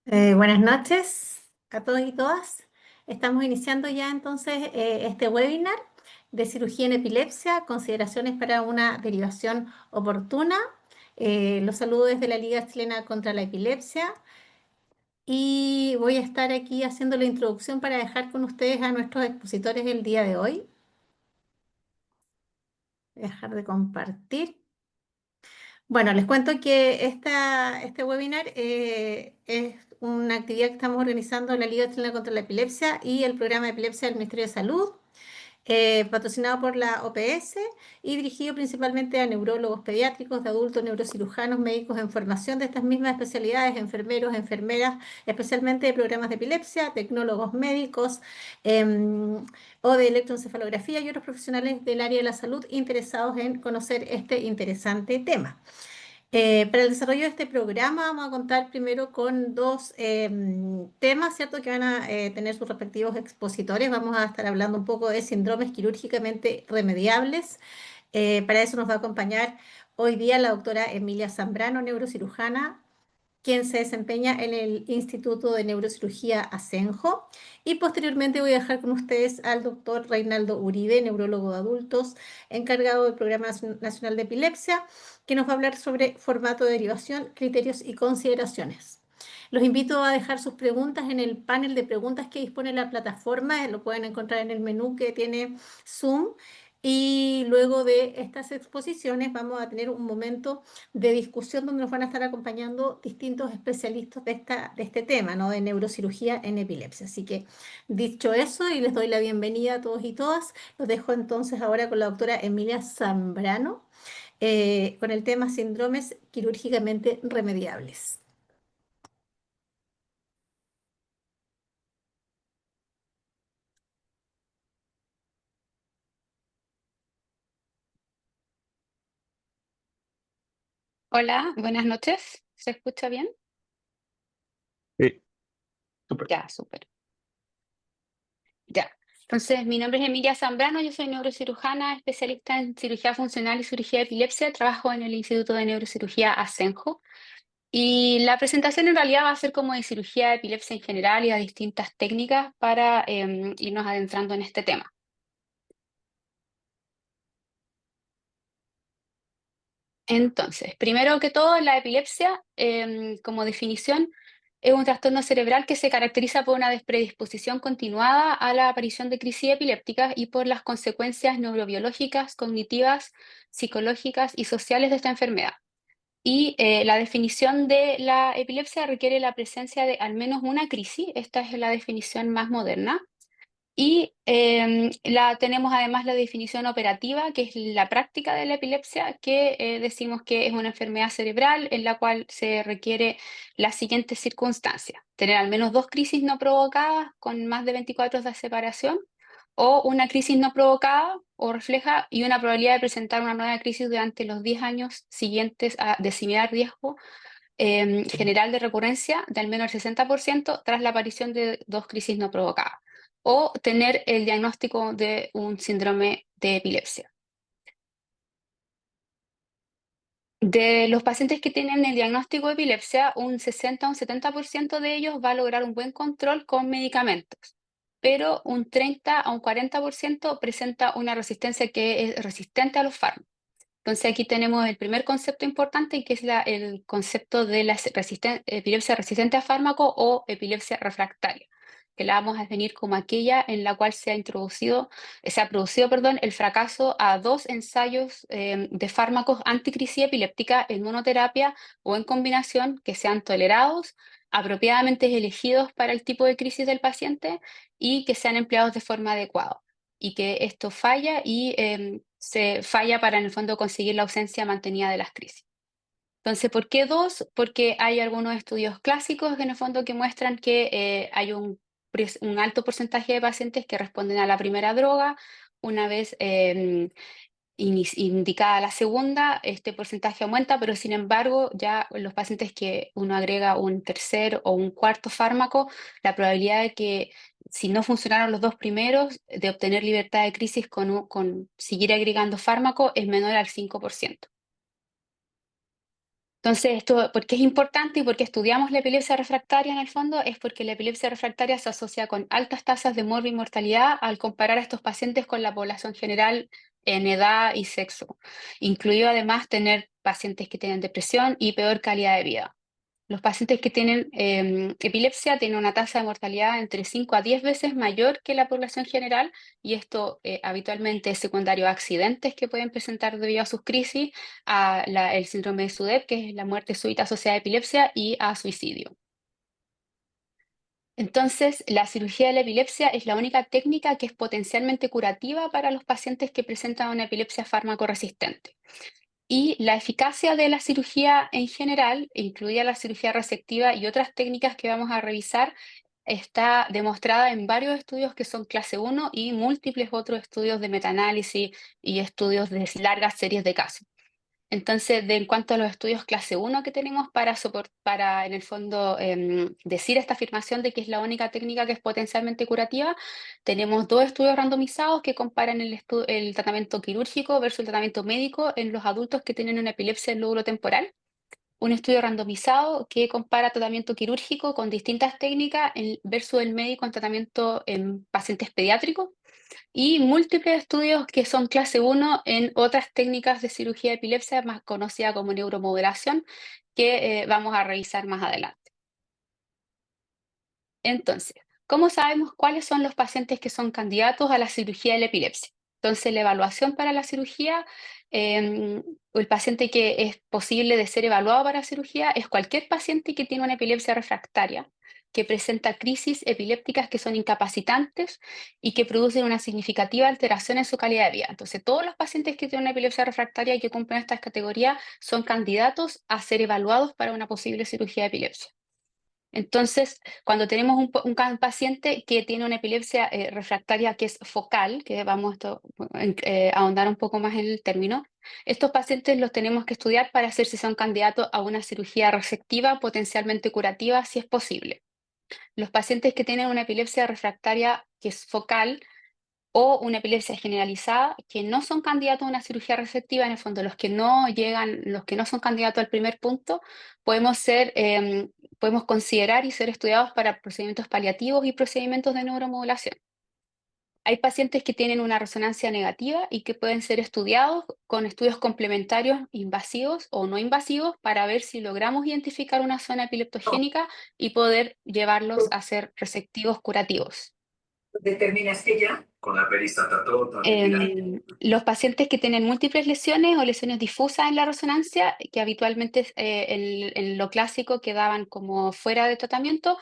Buenas noches a todos y todas. Estamos iniciando ya entonces este webinar de cirugía en epilepsia, consideraciones para una derivación oportuna. Los saludo desde la Liga Chilena contra la Epilepsia y voy a estar aquí haciendo la introducción para dejar con ustedes a nuestros expositores el día de hoy. Voy a dejar de compartir. Bueno, les cuento que este webinar es una actividad que estamos organizando en la Liga Chilena contra la Epilepsia y el programa de epilepsia del Ministerio de Salud, patrocinado por la OPS y dirigido principalmente a neurólogos pediátricos, de adultos, neurocirujanos, médicos en formación de estas mismas especialidades, enfermeros, enfermeras, especialmente de programas de epilepsia, tecnólogos médicos o de electroencefalografía y otros profesionales del área de la salud interesados en conocer este interesante tema. Para el desarrollo de este programa vamos a contar primero con dos temas, ¿cierto? Que van a tener sus respectivos expositores. Vamos a estar hablando un poco de síndromes quirúrgicamente remediables. Para eso nos va a acompañar hoy día la doctora Emilia Zambrano, neurocirujana, quien se desempeña en el Instituto de Neurocirugía Asenjo. Y posteriormente voy a dejar con ustedes al doctor Reinaldo Uribe, neurólogo de adultos, encargado del Programa Nacional de Epilepsia, que nos va a hablar sobre formato de derivación, criterios y consideraciones. Los invito a dejar sus preguntas en el panel de preguntas que dispone la plataforma, lo pueden encontrar en el menú que tiene Zoom. Y luego de estas exposiciones vamos a tener un momento de discusión donde nos van a estar acompañando distintos especialistas de este tema, ¿no? De neurocirugía en epilepsia. Así que dicho eso, y les doy la bienvenida a todos y todas, los dejo entonces ahora con la doctora Emilia Zambrano, con el tema síndromes quirúrgicamente remediables. Hola, buenas noches. ¿Se escucha bien? Sí, súper. Ya, súper. Ya. Entonces, mi nombre es Emilia Zambrano, yo soy neurocirujana, especialista en cirugía funcional y cirugía de epilepsia. Trabajo en el Instituto de Neurocirugía Asenjo. Y la presentación en realidad va a ser como de cirugía de epilepsia en general y a distintas técnicas para irnos adentrando en este tema. Entonces, primero que todo, la epilepsia, como definición, es un trastorno cerebral que se caracteriza por una predisposición continuada a la aparición de crisis epilépticas y por las consecuencias neurobiológicas, cognitivas, psicológicas y sociales de esta enfermedad. Y la definición de la epilepsia requiere la presencia de al menos una crisis. Esta es la definición más moderna. Y tenemos además la definición operativa, que es la práctica de la epilepsia, que decimos que es una enfermedad cerebral en la cual se requiere las siguientes circunstancias: tener al menos dos crisis no provocadas con más de 24 horas de separación, o una crisis no provocada o refleja y una probabilidad de presentar una nueva crisis durante los 10 años siguientes de similar riesgo general de recurrencia de al menos el 60% tras la aparición de dos crisis no provocadas, o tener el diagnóstico de un síndrome de epilepsia. De los pacientes que tienen el diagnóstico de epilepsia, un 60 o un 70% de ellos va a lograr un buen control con medicamentos, pero un 30 a un 40% presenta una resistencia que es resistente a los fármacos. Entonces aquí tenemos el primer concepto importante, que es el concepto de la epilepsia resistente a fármaco o epilepsia refractaria, que la vamos a definir como aquella en la cual se ha producido, el fracaso a dos ensayos de fármacos anticrisis epiléptica en monoterapia o en combinación que sean tolerados, apropiadamente elegidos para el tipo de crisis del paciente y que sean empleados de forma adecuada. Y que esto falla y se falla para en el fondo conseguir la ausencia mantenida de las crisis. Entonces, ¿por qué dos? Porque hay algunos estudios clásicos en el fondo que muestran que hay un alto porcentaje de pacientes que responden a la primera droga. Una vez indicada la segunda, este porcentaje aumenta, pero sin embargo, ya los pacientes que uno agrega un tercer o un cuarto fármaco, la probabilidad de que, si no funcionaron los dos primeros, de obtener libertad de crisis con seguir agregando fármaco es menor al 5%. Entonces, esto, ¿por qué es importante y por qué estudiamos la epilepsia refractaria en el fondo? Es porque la epilepsia refractaria se asocia con altas tasas de morbo y mortalidad al comparar a estos pacientes con la población general en edad y sexo, incluido además tener pacientes que tienen depresión y peor calidad de vida. Los pacientes que tienen epilepsia tienen una tasa de mortalidad entre 5 a 10 veces mayor que la población general, y esto habitualmente es secundario a accidentes que pueden presentar debido a sus crisis, el síndrome de SUDEP, que es la muerte súbita asociada a epilepsia, y a suicidio. Entonces, la cirugía de la epilepsia es la única técnica que es potencialmente curativa para los pacientes que presentan una epilepsia fármaco-resistente. Y la eficacia de la cirugía en general, incluida la cirugía resectiva y otras técnicas que vamos a revisar, está demostrada en varios estudios que son clase 1 y múltiples otros estudios de metaanálisis y estudios de largas series de casos. Entonces, en cuanto a los estudios clase 1 que tenemos para en el fondo, decir esta afirmación de que es la única técnica que es potencialmente curativa, tenemos 2 estudios randomizados que comparan el tratamiento quirúrgico versus el tratamiento médico en los adultos que tienen una epilepsia del lóbulo temporal. Un estudio randomizado que compara tratamiento quirúrgico con distintas técnicas versus el médico en tratamiento en pacientes pediátricos, y múltiples estudios que son clase 1 en otras técnicas de cirugía de epilepsia más conocida como neuromodulación, que vamos a revisar más adelante. Entonces, ¿cómo sabemos cuáles son los pacientes que son candidatos a la cirugía de la epilepsia? Entonces, la evaluación para la cirugía, o el paciente que es posible de ser evaluado para cirugía, es cualquier paciente que tiene una epilepsia refractaria, que presenta crisis epilépticas que son incapacitantes y que producen una significativa alteración en su calidad de vida. Entonces, todos los pacientes que tienen una epilepsia refractaria y que cumplen estas categorías son candidatos a ser evaluados para una posible cirugía de epilepsia. Entonces, cuando tenemos un paciente que tiene una epilepsia refractaria que es focal, que vamos a ahondar un poco más en el término, estos pacientes los tenemos que estudiar para ver si son candidatos a una cirugía resectiva potencialmente curativa, si es posible. Los pacientes que tienen una epilepsia refractaria que es focal o una epilepsia generalizada, que no son candidatos a una cirugía resectiva, en el fondo los que no llegan, los que no son candidatos al primer punto, podemos considerar y ser estudiados para procedimientos paliativos y procedimientos de neuromodulación. Hay pacientes que tienen una resonancia negativa y que pueden ser estudiados con estudios complementarios invasivos o no invasivos para ver si logramos identificar una zona epileptogénica y poder llevarlos a ser resectivos curativos. Determinas que ya con la peristatato Los pacientes que tienen múltiples lesiones o lesiones difusas en la resonancia, que habitualmente en lo clásico quedaban como fuera de tratamiento,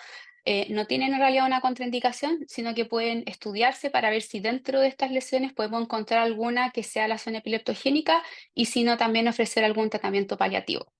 no tienen en realidad una contraindicación, sino que pueden estudiarse para ver si dentro de estas lesiones podemos encontrar alguna que sea la zona epileptogénica, y si no, también ofrecer algún tratamiento paliativo.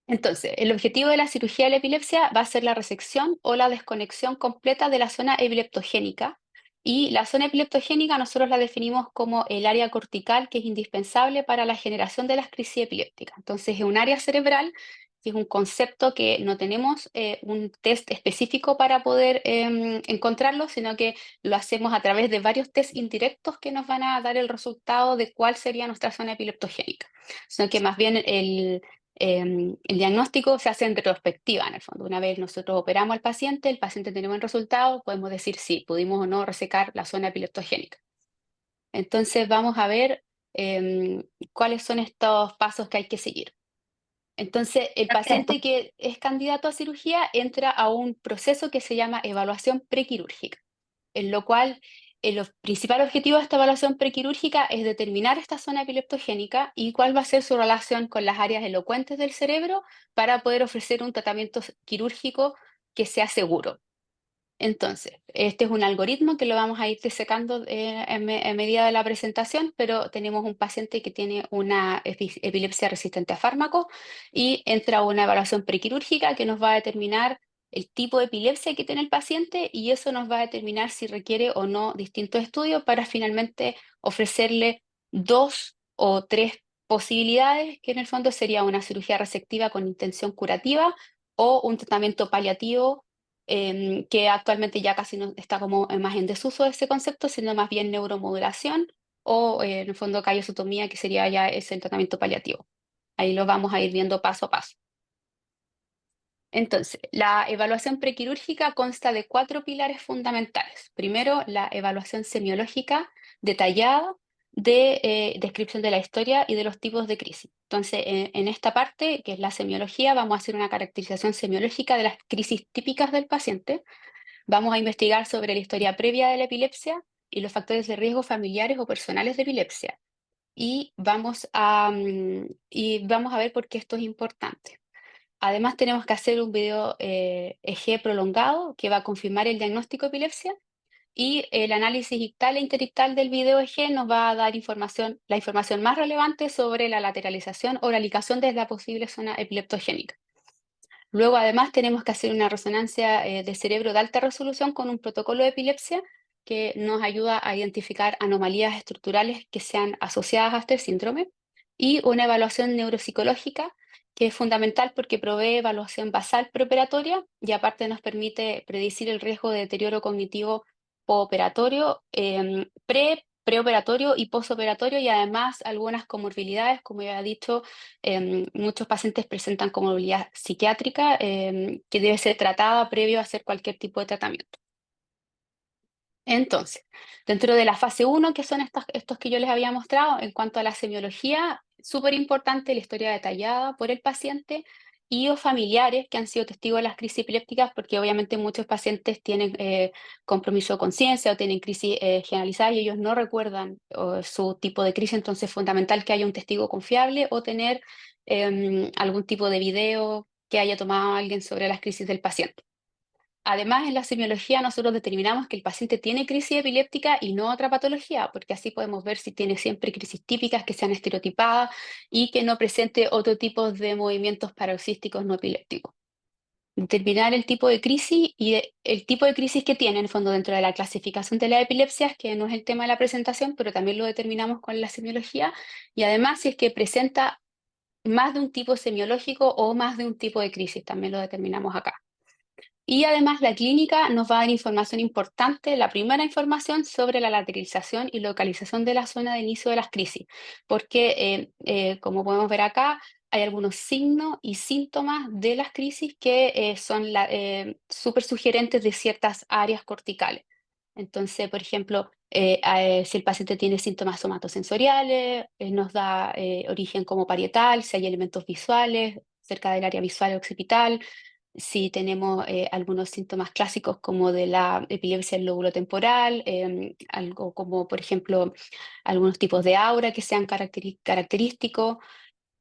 Entonces, el objetivo de la cirugía de la epilepsia va a ser la resección o la desconexión completa de la zona epileptogénica. Y la zona epileptogénica nosotros la definimos como el área cortical que es indispensable para la generación de las crisis epilépticas. Entonces, es un área cerebral, que es un concepto que no tenemos un test específico para poder encontrarlo, sino que lo hacemos a través de varios test indirectos que nos van a dar el resultado de cuál sería nuestra zona epileptogénica. Sino que más bien el diagnóstico se hace en retrospectiva, en el fondo. Una vez nosotros operamos al paciente, el paciente tiene buen resultado, podemos decir si pudimos o no resecar la zona epileptogénica. Entonces vamos a ver cuáles son estos pasos que hay que seguir. Entonces, el paciente que es candidato a cirugía entra a un proceso que se llama evaluación prequirúrgica, en lo cual el principal objetivo de esta evaluación prequirúrgica es determinar esta zona epileptogénica y cuál va a ser su relación con las áreas elocuentes del cerebro para poder ofrecer un tratamiento quirúrgico que sea seguro. Entonces, este es un algoritmo que lo vamos a ir disecando en medida de la presentación, pero tenemos un paciente que tiene una epilepsia resistente a fármacos y entra a una evaluación prequirúrgica que nos va a determinar el tipo de epilepsia que tiene el paciente, y eso nos va a determinar si requiere o no distintos estudios para finalmente ofrecerle 2 o 3 posibilidades, que en el fondo sería una cirugía resectiva con intención curativa o un tratamiento paliativo, que actualmente ya casi no está como más en desuso ese concepto, sino más bien neuromodulación o en el fondo callosotomía, que sería ya es el tratamiento paliativo. Ahí lo vamos a ir viendo paso a paso. Entonces, la evaluación prequirúrgica consta de 4 pilares fundamentales. Primero, la evaluación semiológica detallada de descripción de la historia y de los tipos de crisis. Entonces, en esta parte, que es la semiología, vamos a hacer una caracterización semiológica de las crisis típicas del paciente. Vamos a investigar sobre la historia previa de la epilepsia y los factores de riesgo familiares o personales de epilepsia. Y vamos a ver por qué esto es importante. Además, tenemos que hacer un video EG prolongado que va a confirmar el diagnóstico de epilepsia, y el análisis ictal e interictal del video EG nos va a dar la información más relevante sobre la lateralización o la ligación de la posible zona epileptogénica. Luego, además, tenemos que hacer una resonancia de cerebro de alta resolución con un protocolo de epilepsia que nos ayuda a identificar anomalías estructurales que sean asociadas a este síndrome, y una evaluación neuropsicológica que es fundamental porque provee evaluación basal preoperatoria y aparte nos permite predecir el riesgo de deterioro cognitivo postoperatorio, preoperatorio y postoperatorio, y además algunas comorbilidades, como ya he dicho. Muchos pacientes presentan comorbilidad psiquiátrica que debe ser tratada previo a hacer cualquier tipo de tratamiento. Entonces, dentro de la fase 1, que son estos que yo les había mostrado, en cuanto a la semiología, súper importante la historia detallada por el paciente y o familiares que han sido testigos de las crisis epilépticas, porque obviamente muchos pacientes tienen compromiso de conciencia o tienen crisis generalizadas y ellos no recuerdan su tipo de crisis, entonces es fundamental que haya un testigo confiable o tener algún tipo de video que haya tomado alguien sobre las crisis del paciente. Además, en la semiología nosotros determinamos que el paciente tiene crisis epiléptica y no otra patología, porque así podemos ver si tiene siempre crisis típicas que sean estereotipadas y que no presente otro tipo de movimientos paroxísticos no epilépticos. Determinar el tipo de crisis y el tipo de crisis que tiene, en el fondo, dentro de la clasificación de las epilepsias, que no es el tema de la presentación, pero también lo determinamos con la semiología, y además si es que presenta más de un tipo semiológico o más de un tipo de crisis, también lo determinamos acá. Y además la clínica nos va a dar información importante, la primera información sobre la lateralización y localización de la zona de inicio de las crisis, porque como podemos ver acá, hay algunos signos y síntomas de las crisis que son súper sugerentes de ciertas áreas corticales. Entonces, por ejemplo, si el paciente tiene síntomas somatosensoriales, nos da origen como parietal, si hay elementos visuales cerca del área visual occipital, si tenemos algunos síntomas clásicos como de la epilepsia del lóbulo temporal, algo como, por ejemplo, algunos tipos de aura que sean característicos,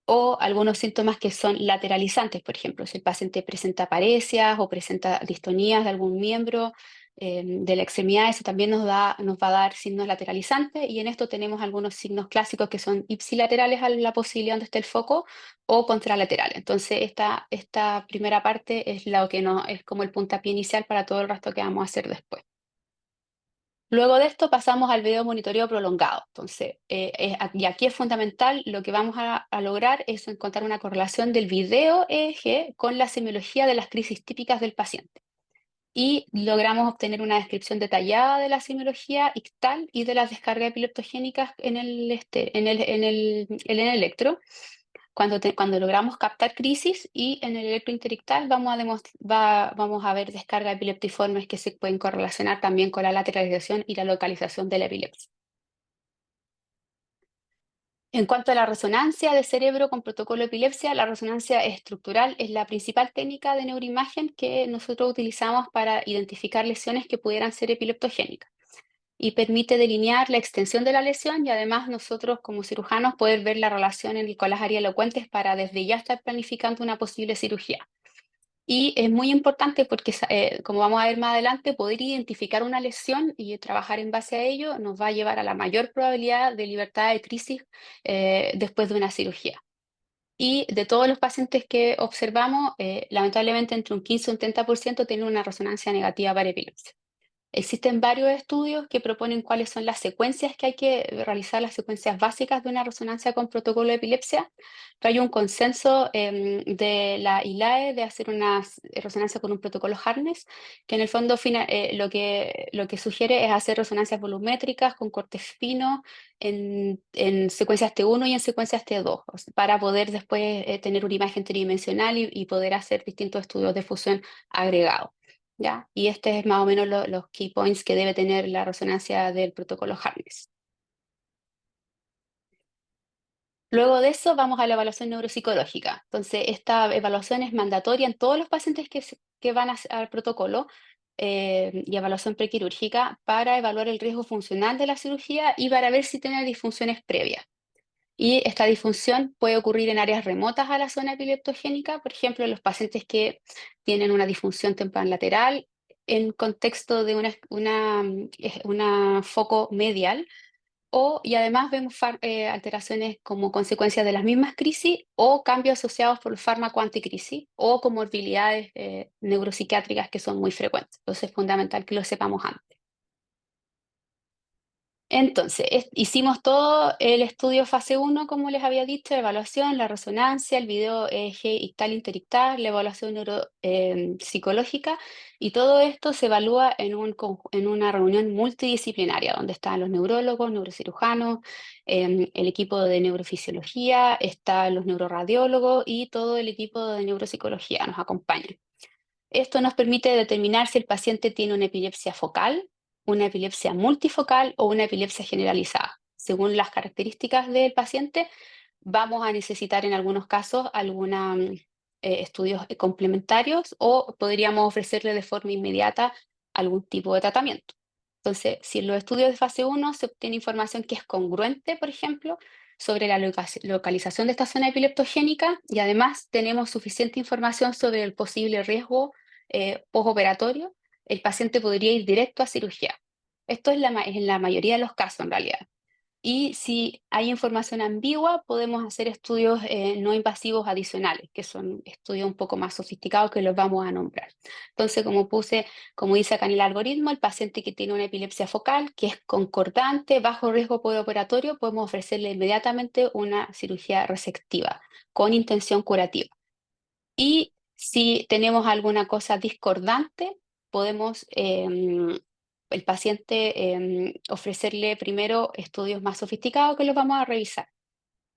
o algunos síntomas que son lateralizantes, por ejemplo, si el paciente presenta paresias o presenta distonías de algún miembro de la extremidad, eso también nos va a dar signos lateralizantes, y en esto tenemos algunos signos clásicos que son ipsilaterales a la posibilidad donde esté el foco o contralaterales. Entonces, esta primera parte es lo que es como el puntapié inicial para todo el resto que vamos a hacer después. Luego de esto pasamos al video monitoreo prolongado. Entonces, y aquí es fundamental, lo que vamos a lograr es encontrar una correlación del video EEG con la semiología de las crisis típicas del paciente. Y logramos obtener una descripción detallada de la semiología ictal y de las descargas epileptogénicas en el electro, cuando logramos captar crisis, y en el electro interictal vamos a ver descargas epileptiformes que se pueden correlacionar también con la lateralización y la localización de la epilepsia. En cuanto a la resonancia de cerebro con protocolo de epilepsia, la resonancia estructural es la principal técnica de neuroimagen que nosotros utilizamos para identificar lesiones que pudieran ser epileptogénicas, y permite delinear la extensión de la lesión, y además nosotros como cirujanos poder ver la relación con las áreas elocuentes para desde ya estar planificando una posible cirugía. Y es muy importante porque, como vamos a ver más adelante, poder identificar una lesión y trabajar en base a ello nos va a llevar a la mayor probabilidad de libertad de crisis después de una cirugía. Y de todos los pacientes que observamos, lamentablemente entre un 15 y un 30% tienen una resonancia negativa para epilepsia. Existen varios estudios que proponen cuáles son las secuencias que hay que realizar, las secuencias básicas de una resonancia con protocolo de epilepsia, pero hay un consenso de la ILAE de hacer una resonancia con un protocolo Harness, que en el fondo lo que sugiere es hacer resonancias volumétricas con corte fino en secuencias T1 y en secuencias T2, para poder después tener una imagen tridimensional y poder hacer distintos estudios de fusión agregados. ¿Ya? Y este es más o menos los key points que debe tener la resonancia del protocolo Harness. Luego de eso vamos a la evaluación neuropsicológica. Entonces, esta evaluación es mandatoria en todos los pacientes que van al protocolo y evaluación prequirúrgica para evaluar el riesgo funcional de la cirugía y para ver si tiene disfunciones previas. Y esta disfunción puede ocurrir en áreas remotas a la zona epileptogénica, por ejemplo, en los pacientes que tienen una disfunción temporal lateral en contexto de una foco medial, y además vemos alteraciones como consecuencia de las mismas crisis o cambios asociados por el fármaco anticrisis o comorbilidades neuropsiquiátricas que son muy frecuentes. Entonces es fundamental que lo sepamos antes. Entonces, hicimos todo el estudio fase 1, como les había dicho, la evaluación, la resonancia, el video eje ictal interictal, la evaluación neuropsicológica, y todo esto se evalúa en una reunión multidisciplinaria, donde están los neurólogos, neurocirujanos, el equipo de neurofisiología, están los neuroradiólogos y todo el equipo de neuropsicología nos acompaña. Esto nos permite determinar si el paciente tiene una epilepsia focal, una epilepsia multifocal o una epilepsia generalizada. Según las características del paciente, vamos a necesitar en algunos casos algunos estudios complementarios o podríamos ofrecerle de forma inmediata algún tipo de tratamiento. Entonces, si en los estudios de fase 1 se obtiene información que es congruente, por ejemplo, sobre la localización de esta zona epileptogénica y además tenemos suficiente información sobre el posible riesgo postoperatorio, el paciente podría ir directo a cirugía. Esto es en la mayoría de los casos en realidad. Y si hay información ambigua, podemos hacer estudios no invasivos adicionales, que son estudios un poco más sofisticados que los vamos a nombrar. Entonces, como dice acá en el algoritmo, el paciente que tiene una epilepsia focal, que es concordante, bajo riesgo postoperatorio, podemos ofrecerle inmediatamente una cirugía resectiva con intención curativa. Y si tenemos alguna cosa discordante, podemos el paciente ofrecerle primero estudios más sofisticados que los vamos a revisar.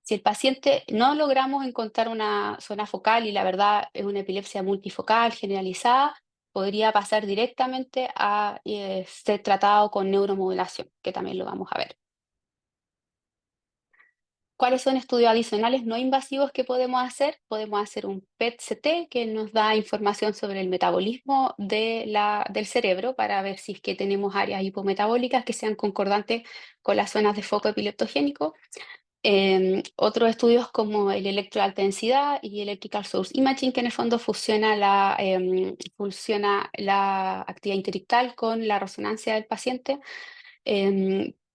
Si el paciente no logramos encontrar una zona focal y la verdad es una epilepsia multifocal generalizada, podría pasar directamente a ser tratado con neuromodulación, que también lo vamos a ver. ¿Cuáles son estudios adicionales no invasivos que podemos hacer? Podemos hacer un PET-CT que nos da información sobre el metabolismo del cerebro para ver si es que tenemos áreas hipometabólicas que sean concordantes con las zonas de foco epileptogénico. Otros estudios como el electro de alta densidad y Electrical Source Imaging, que en el fondo fusiona la actividad interictal con la resonancia del paciente.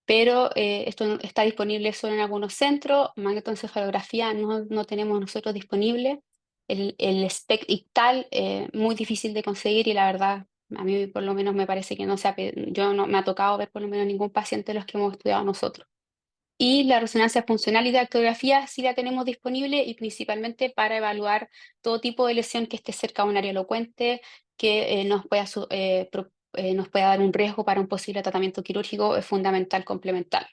Pero esto está disponible solo en algunos centros. Magnetoencefalografía no tenemos nosotros disponible. El SPECT ictal muy difícil de conseguir y la verdad, a mí por lo menos me parece que no me ha tocado ver por lo menos ningún paciente de los que hemos estudiado nosotros. Y la resonancia funcional y de actografía sí la tenemos disponible y principalmente para evaluar todo tipo de lesión que esté cerca de un área elocuente, que nos pueda dar un riesgo para un posible tratamiento quirúrgico. Es fundamental complementarla.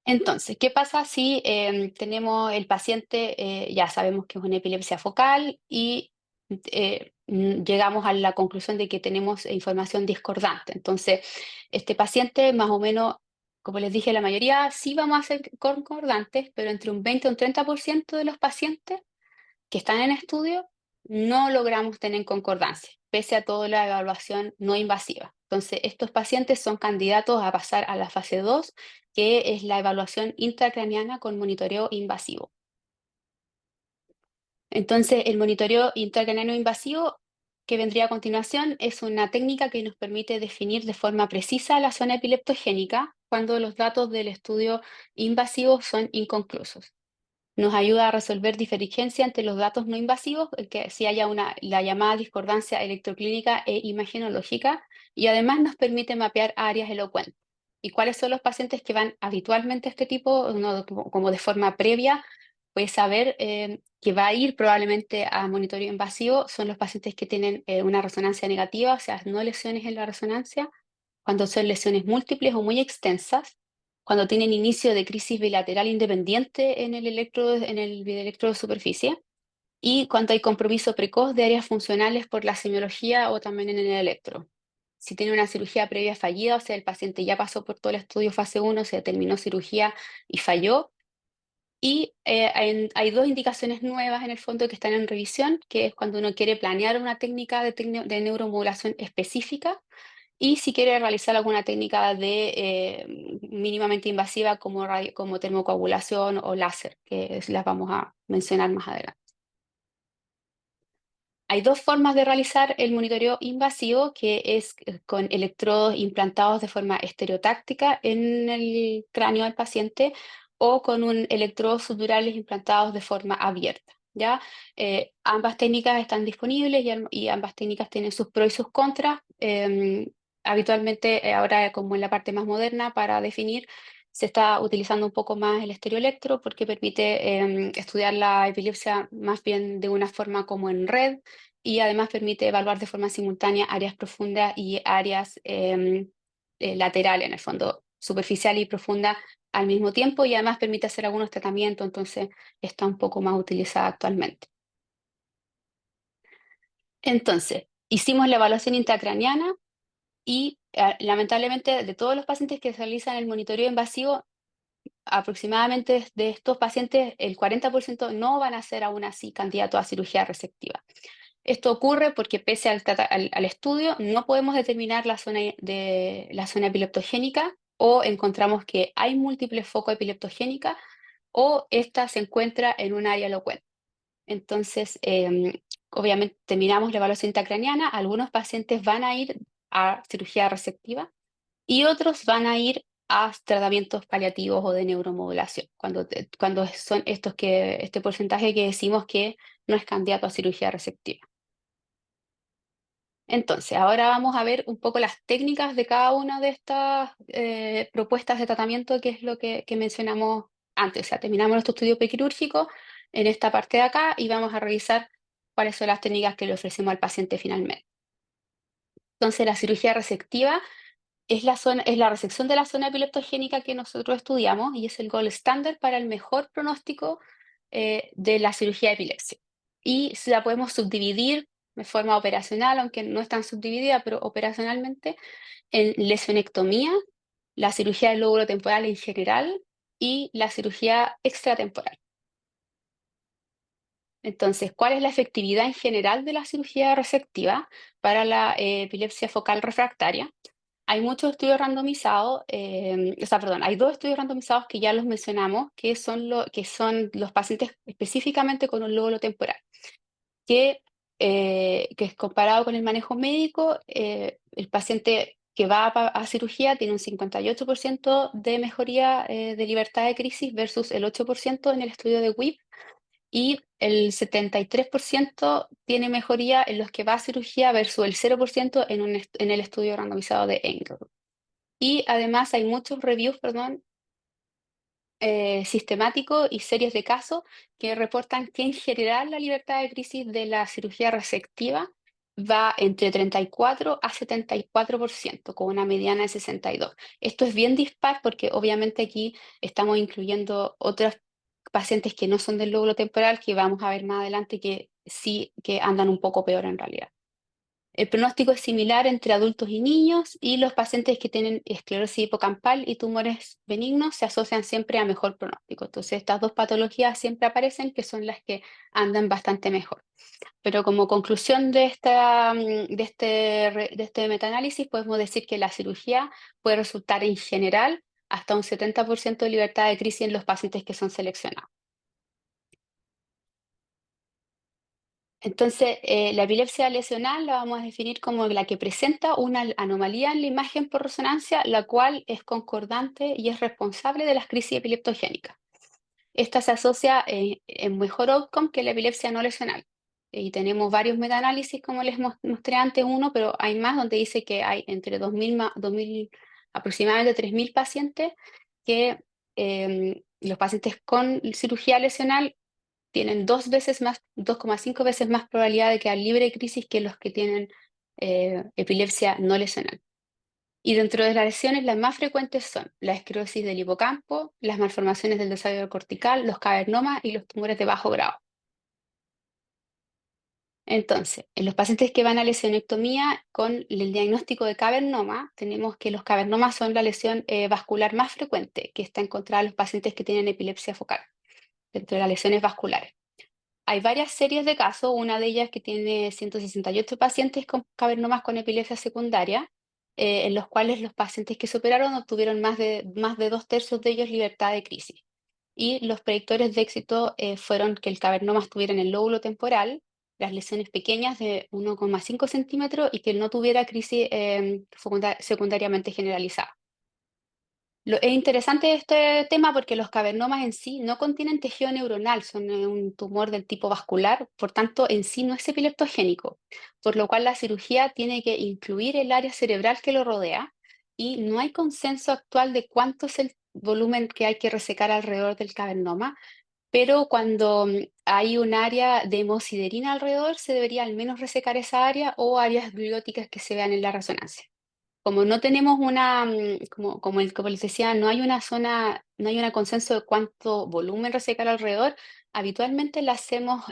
Entonces, ¿qué pasa si tenemos el paciente, ya sabemos que es una epilepsia focal y llegamos a la conclusión de que tenemos información discordante? Entonces, este paciente más o menos, como les dije, la mayoría sí vamos a ser concordantes, pero entre un 20 y un 30% de los pacientes que están en estudio no logramos tener concordancia, pese a toda la evaluación no invasiva. Entonces, estos pacientes son candidatos a pasar a la fase 2, que es la evaluación intracraneana con monitoreo invasivo. Entonces, el monitoreo intracraneano invasivo que vendría a continuación es una técnica que nos permite definir de forma precisa la zona epileptogénica cuando los datos del estudio invasivo son inconclusos. Nos ayuda a resolver diferencia entre los datos no invasivos, que si haya la llamada discordancia electroclínica e imagenológica, y además nos permite mapear áreas elocuentes. ¿Y cuáles son los pacientes que van habitualmente a este tipo, no, como de forma previa? Pues saber que va a ir probablemente a monitoreo invasivo son los pacientes que tienen una resonancia negativa, o sea, no lesiones en la resonancia, cuando son lesiones múltiples o muy extensas, cuando tienen inicio de crisis bilateral independiente en el videoelectrodo de superficie, y cuando hay compromiso precoz de áreas funcionales por la semiología o también en el electro. Si tiene una cirugía previa fallida, o sea, el paciente ya pasó por todo el estudio fase 1, se determinó cirugía y falló. Y hay dos indicaciones nuevas en el fondo que están en revisión, que es cuando uno quiere planear una técnica de neuromodulación específica, y si quiere realizar alguna técnica mínimamente invasiva como termocoagulación o láser, que las vamos a mencionar más adelante. Hay dos formas de realizar el monitoreo invasivo, que es con electrodos implantados de forma estereotáctica en el cráneo del paciente o con electrodos subdurales implantados de forma abierta. ¿Ya? Ambas técnicas están disponibles y ambas técnicas tienen sus pros y sus contras. Habitualmente, ahora como en la parte más moderna, para definir, se está utilizando un poco más el estereoelectro porque permite estudiar la epilepsia más bien de una forma como en red, y además permite evaluar de forma simultánea áreas profundas y áreas laterales, en el fondo, superficial y profunda al mismo tiempo, y además permite hacer algunos tratamientos, entonces está un poco más utilizada actualmente. Entonces, hicimos la evaluación intracraniana y lamentablemente de todos los pacientes que realizan el monitoreo invasivo, aproximadamente de estos pacientes el 40% no van a ser aún así candidatos a cirugía resectiva. Esto ocurre porque pese al estudio no podemos determinar la zona epileptogénica, o encontramos que hay múltiples focos epileptogénica, o esta se encuentra en un área elocuente. Entonces, obviamente terminamos la evaluación intracraniana, algunos pacientes van a ir a cirugía resectiva y otros van a ir a tratamientos paliativos o de neuromodulación, cuando son este porcentaje que decimos que no es candidato a cirugía resectiva. Entonces, ahora vamos a ver un poco las técnicas de cada una de estas propuestas de tratamiento, que es lo que mencionamos antes. O sea, terminamos nuestro estudio prequirúrgico en esta parte de acá y vamos a revisar cuáles son las técnicas que le ofrecemos al paciente finalmente. Entonces, la cirugía resectiva es la resección de la zona epileptogénica que nosotros estudiamos y es el gold standard para el mejor pronóstico de la cirugía de epilepsia. Y la podemos subdividir de forma operacional, aunque no es tan subdividida, pero operacionalmente, en lesionectomía, la cirugía del lóbulo temporal en general y la cirugía extratemporal. Entonces, ¿cuál es la efectividad en general de la cirugía resectiva para la epilepsia focal refractaria? Hay muchos estudios randomizados, hay dos estudios randomizados que ya los mencionamos, que son los pacientes específicamente con un lóbulo temporal, que es comparado con el manejo médico, el paciente que va a cirugía tiene un 58% de mejoría de libertad de crisis versus el 8% en el estudio de WIP, y el 73% tiene mejoría en los que va a cirugía versus el 0% en el estudio randomizado de Engel. Y además hay muchos reviews, sistemáticos y series de casos que reportan que en general la libertad de crisis de la cirugía resectiva va entre 34 a 74%, con una mediana de 62. Esto es bien dispar porque obviamente aquí estamos incluyendo otros pacientes que no son del lóbulo temporal, que vamos a ver más adelante que sí que andan un poco peor en realidad. El pronóstico es similar entre adultos y niños, y los pacientes que tienen esclerosis hipocampal y tumores benignos se asocian siempre a mejor pronóstico. Entonces, estas dos patologías siempre aparecen, que son las que andan bastante mejor. Pero como conclusión de este metaanálisis, podemos decir que la cirugía puede resultar en general hasta un 70% de libertad de crisis en los pacientes que son seleccionados. Entonces, la epilepsia lesional la vamos a definir como la que presenta una anomalía en la imagen por resonancia, la cual es concordante y es responsable de las crisis epileptogénicas. esta se asocia en mejor outcome que la epilepsia no lesional. Y tenemos varios metaanálisis, como les mostré antes uno, pero hay más donde dice que hay entre 2.000, aproximadamente 3.000 pacientes que los pacientes con cirugía lesional tienen 2,5 veces más probabilidad de quedar libre de crisis que los que tienen epilepsia no lesional. Y dentro de las lesiones, las más frecuentes son la esclerosis del hipocampo, las malformaciones del desarrollo cortical, los cavernomas y los tumores de bajo grado. Entonces, en los pacientes que van a lesionectomía con el diagnóstico de cavernoma, tenemos que los cavernomas son la lesión vascular más frecuente que está encontrada en los pacientes que tienen epilepsia focal, dentro de las lesiones vasculares. Hay varias series de casos, una de ellas que tiene 168 pacientes con cavernomas con epilepsia secundaria, en los cuales los pacientes que se operaron obtuvieron más de 2/3 de ellos libertad de crisis. Y los predictores de éxito fueron que el cavernoma estuviera en el lóbulo temporal, las lesiones pequeñas de 1,5 centímetros y que no tuviera crisis secundariamente generalizada. Es interesante este tema porque los cavernomas en sí no contienen tejido neuronal, son un tumor del tipo vascular, por tanto en sí no es epileptogénico, por lo cual la cirugía tiene que incluir el área cerebral que lo rodea y no hay consenso actual de cuánto es el volumen que hay que resecar alrededor del cavernoma, pero cuando hay un área de hemosiderina alrededor, se debería al menos resecar esa área o áreas glióticas que se vean en la resonancia. Como no tenemos como les decía, no hay una zona, no hay un consenso de cuánto volumen resecar alrededor, habitualmente la hacemos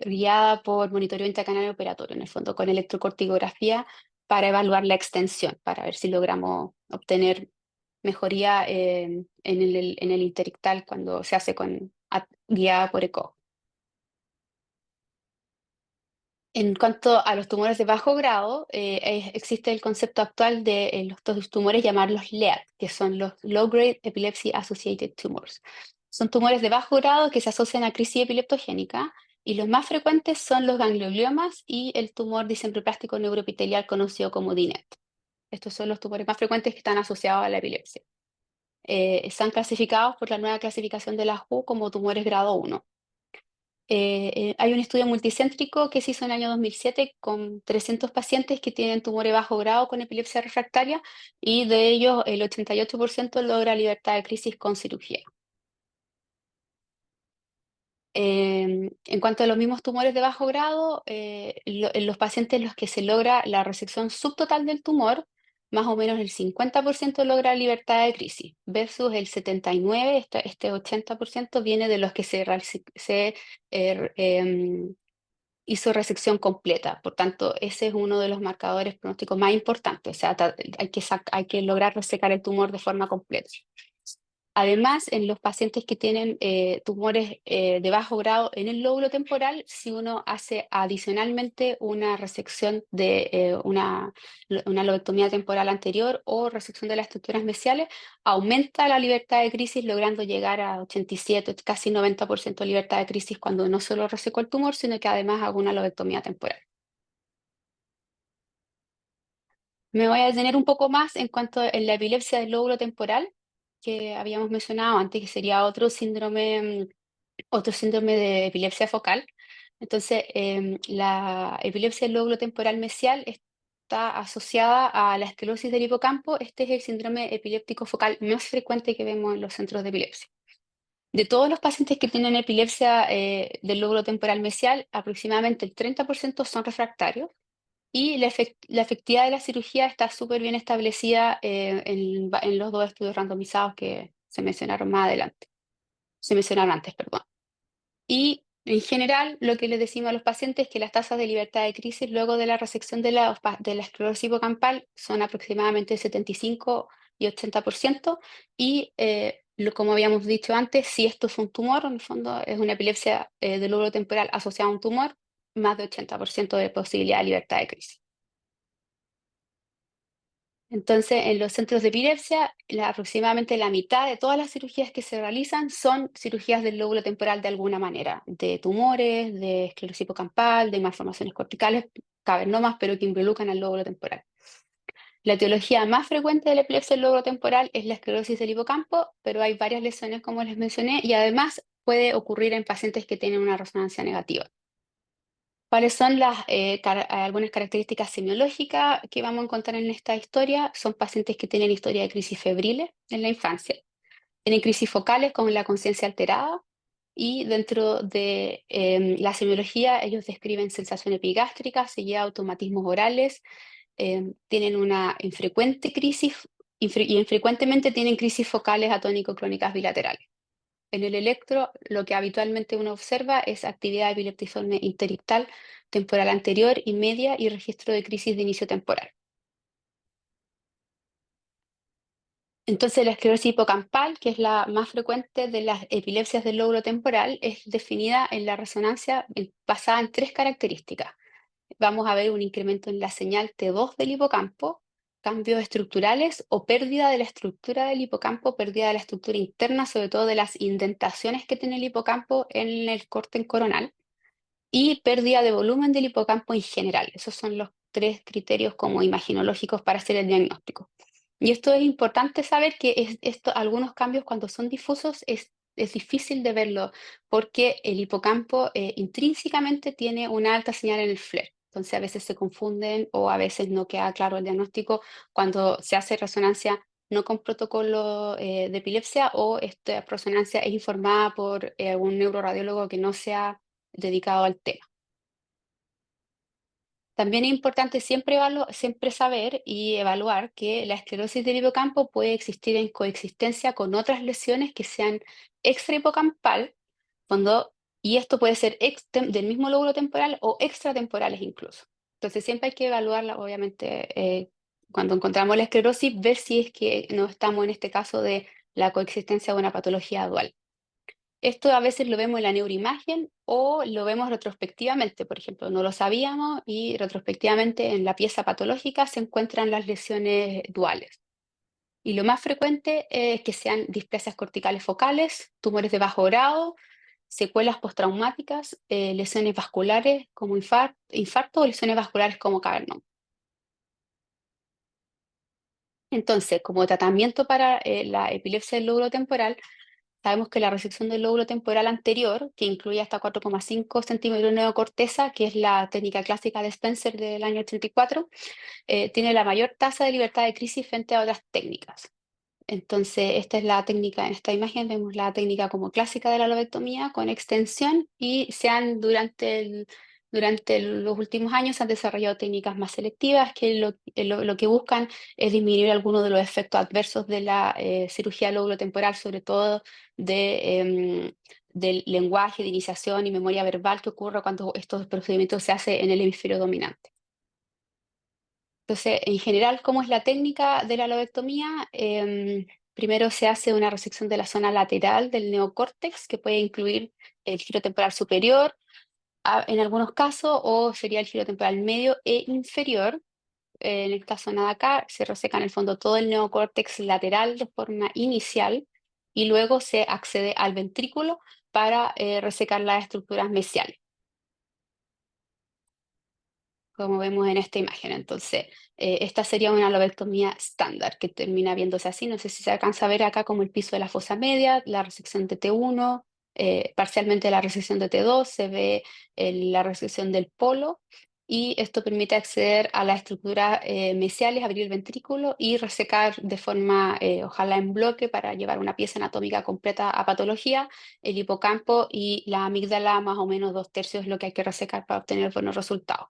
guiada por monitoreo intracraniano operatorio, en el fondo con electrocorticografía para evaluar la extensión, para ver si logramos obtener mejoría en el interictal cuando se hace guiada por ECO. En cuanto a los tumores de bajo grado, existe el concepto actual de estos tumores llamarlos LEAD, que son los Low Grade Epilepsy Associated Tumors. Son tumores de bajo grado que se asocian a crisis epileptogénica y los más frecuentes son los gangliomas y el tumor disemproplástico neuroepitelial conocido como DINET. Estos son los tumores más frecuentes que están asociados a la epilepsia. Están clasificados por la nueva clasificación de la WHO como tumores grado 1. Hay un estudio multicéntrico que se hizo en el año 2007 con 300 pacientes que tienen tumor de bajo grado con epilepsia refractaria y de ellos el 88% logra libertad de crisis con cirugía. En cuanto a los mismos tumores de bajo grado, en los pacientes en los que se logra la resección subtotal del tumor, más o menos el 50% logra libertad de crisis, versus el 79%, este 80% viene de los que hizo resección completa. Por tanto, ese es uno de los marcadores pronósticos más importantes. O sea, hay que lograr resecar el tumor de forma completa. Además, en los pacientes que tienen tumores de bajo grado en el lóbulo temporal, si uno hace adicionalmente una resección de una lobectomía temporal anterior o resección de las estructuras mesiales, aumenta la libertad de crisis, logrando llegar a 87, casi 90% de libertad de crisis cuando no solo resecó el tumor, sino que además hago una lobectomía temporal. Me voy a detener un poco más en cuanto a la epilepsia del lóbulo temporal, que habíamos mencionado antes, que sería otro síndrome de epilepsia focal. Entonces, la epilepsia del lóbulo temporal mesial está asociada a la esclerosis del hipocampo. Este es el síndrome epiléptico focal más frecuente que vemos en los centros de epilepsia. De todos los pacientes que tienen epilepsia del lóbulo temporal mesial, aproximadamente el 30% son refractarios. Y la efectividad de la cirugía está súper bien establecida en los dos estudios randomizados que se mencionaron más adelante. Se mencionaron antes, perdón. Y en general, lo que les decimos a los pacientes es que las tasas de libertad de crisis luego de la resección de la esclerosis hipocampal son aproximadamente 75 y 80%. Y como habíamos dicho antes, si esto es un tumor, en el fondo es una epilepsia del lóbulo temporal asociada a un tumor, más de 80% de posibilidad de libertad de crisis. Entonces, en los centros de epilepsia, aproximadamente la mitad de todas las cirugías que se realizan son cirugías del lóbulo temporal de alguna manera, de tumores, de esclerosis hipocampal, de malformaciones corticales, cavernomas, pero que involucran al lóbulo temporal. La etiología más frecuente de la epilepsia del lóbulo temporal es la esclerosis del hipocampo, pero hay varias lesiones, como les mencioné, y además puede ocurrir en pacientes que tienen una resonancia negativa. ¿Cuáles son algunas características semiológicas que vamos a encontrar en esta historia? Son pacientes que tienen historia de crisis febriles en la infancia, tienen crisis focales con la conciencia alterada, y dentro de la semiología ellos describen sensación epigástrica, seguida de automatismos orales, tienen una infrecuente crisis y infrecuentemente tienen crisis focales atónico-clónicas bilaterales. En el electro, lo que habitualmente uno observa es actividad epileptiforme interictal, temporal anterior y media y registro de crisis de inicio temporal. Entonces, la esclerosis hipocampal, que es la más frecuente de las epilepsias del lóbulo temporal, es definida en la resonancia basada en 3 características. Vamos a ver un incremento en la señal T2 del hipocampo, cambios estructurales o pérdida de la estructura del hipocampo, pérdida de la estructura interna, sobre todo de las indentaciones que tiene el hipocampo en el córtex coronal, y pérdida de volumen del hipocampo en general. Esos son los 3 criterios como imaginológicos para hacer el diagnóstico. Y esto es importante saber que algunos cambios cuando son difusos es difícil de verlo porque el hipocampo intrínsecamente tiene una alta señal en el FLAIR. Entonces a veces se confunden o a veces no queda claro el diagnóstico cuando se hace resonancia no con protocolo de epilepsia, o esta resonancia es informada por un neuroradiólogo que no sea dedicado al tema. También es importante siempre saber y evaluar que la esclerosis del hipocampo puede existir en coexistencia con otras lesiones que sean extrahipocampal, y esto puede ser del mismo lóbulo temporal o extratemporales incluso. Entonces siempre hay que evaluarla, obviamente, cuando encontramos la esclerosis, ver si es que no estamos en este caso de la coexistencia de una patología dual. Esto a veces lo vemos en la neuroimagen o lo vemos retrospectivamente, por ejemplo, no lo sabíamos y retrospectivamente en la pieza patológica se encuentran las lesiones duales. Y lo más frecuente es que sean displasias corticales focales, tumores de bajo grado, secuelas postraumáticas, lesiones vasculares como infarto o lesiones vasculares como cavernoma. Entonces, como tratamiento para la epilepsia del lóbulo temporal, sabemos que la resección del lóbulo temporal anterior, que incluye hasta 4,5 centímetros de neocorteza, que es la técnica clásica de Spencer del año 84, tiene la mayor tasa de libertad de crisis frente a otras técnicas. Entonces, esta es la técnica, en esta imagen vemos la técnica como clásica de la lobectomía con extensión, y durante los últimos años se han desarrollado técnicas más selectivas que lo que buscan es disminuir algunos de los efectos adversos de la cirugía lóbulo-temporal, sobre todo del lenguaje, de iniciación y memoria verbal que ocurre cuando estos procedimientos se hacen en el hemisferio dominante. Entonces, en general, ¿cómo es la técnica de la lobectomía? Primero se hace una resección de la zona lateral del neocórtex, que puede incluir el giro temporal superior, en algunos casos, o sería el giro temporal medio e inferior. En el caso de acá, se reseca en el fondo todo el neocórtex lateral de forma inicial, y luego se accede al ventrículo para resecar las estructuras mesiales, como vemos en esta imagen. Entonces, esta sería una lobectomía estándar que termina viéndose así. No sé si se alcanza a ver acá como el piso de la fosa media, la resección de T1, parcialmente la resección de T2, se ve la resección del polo, y esto permite acceder a las estructuras mesiales, abrir el ventrículo y resecar de forma, ojalá en bloque, para llevar una pieza anatómica completa a patología, el hipocampo y la amígdala, más o menos 2/3 es lo que hay que resecar para obtener buenos resultados.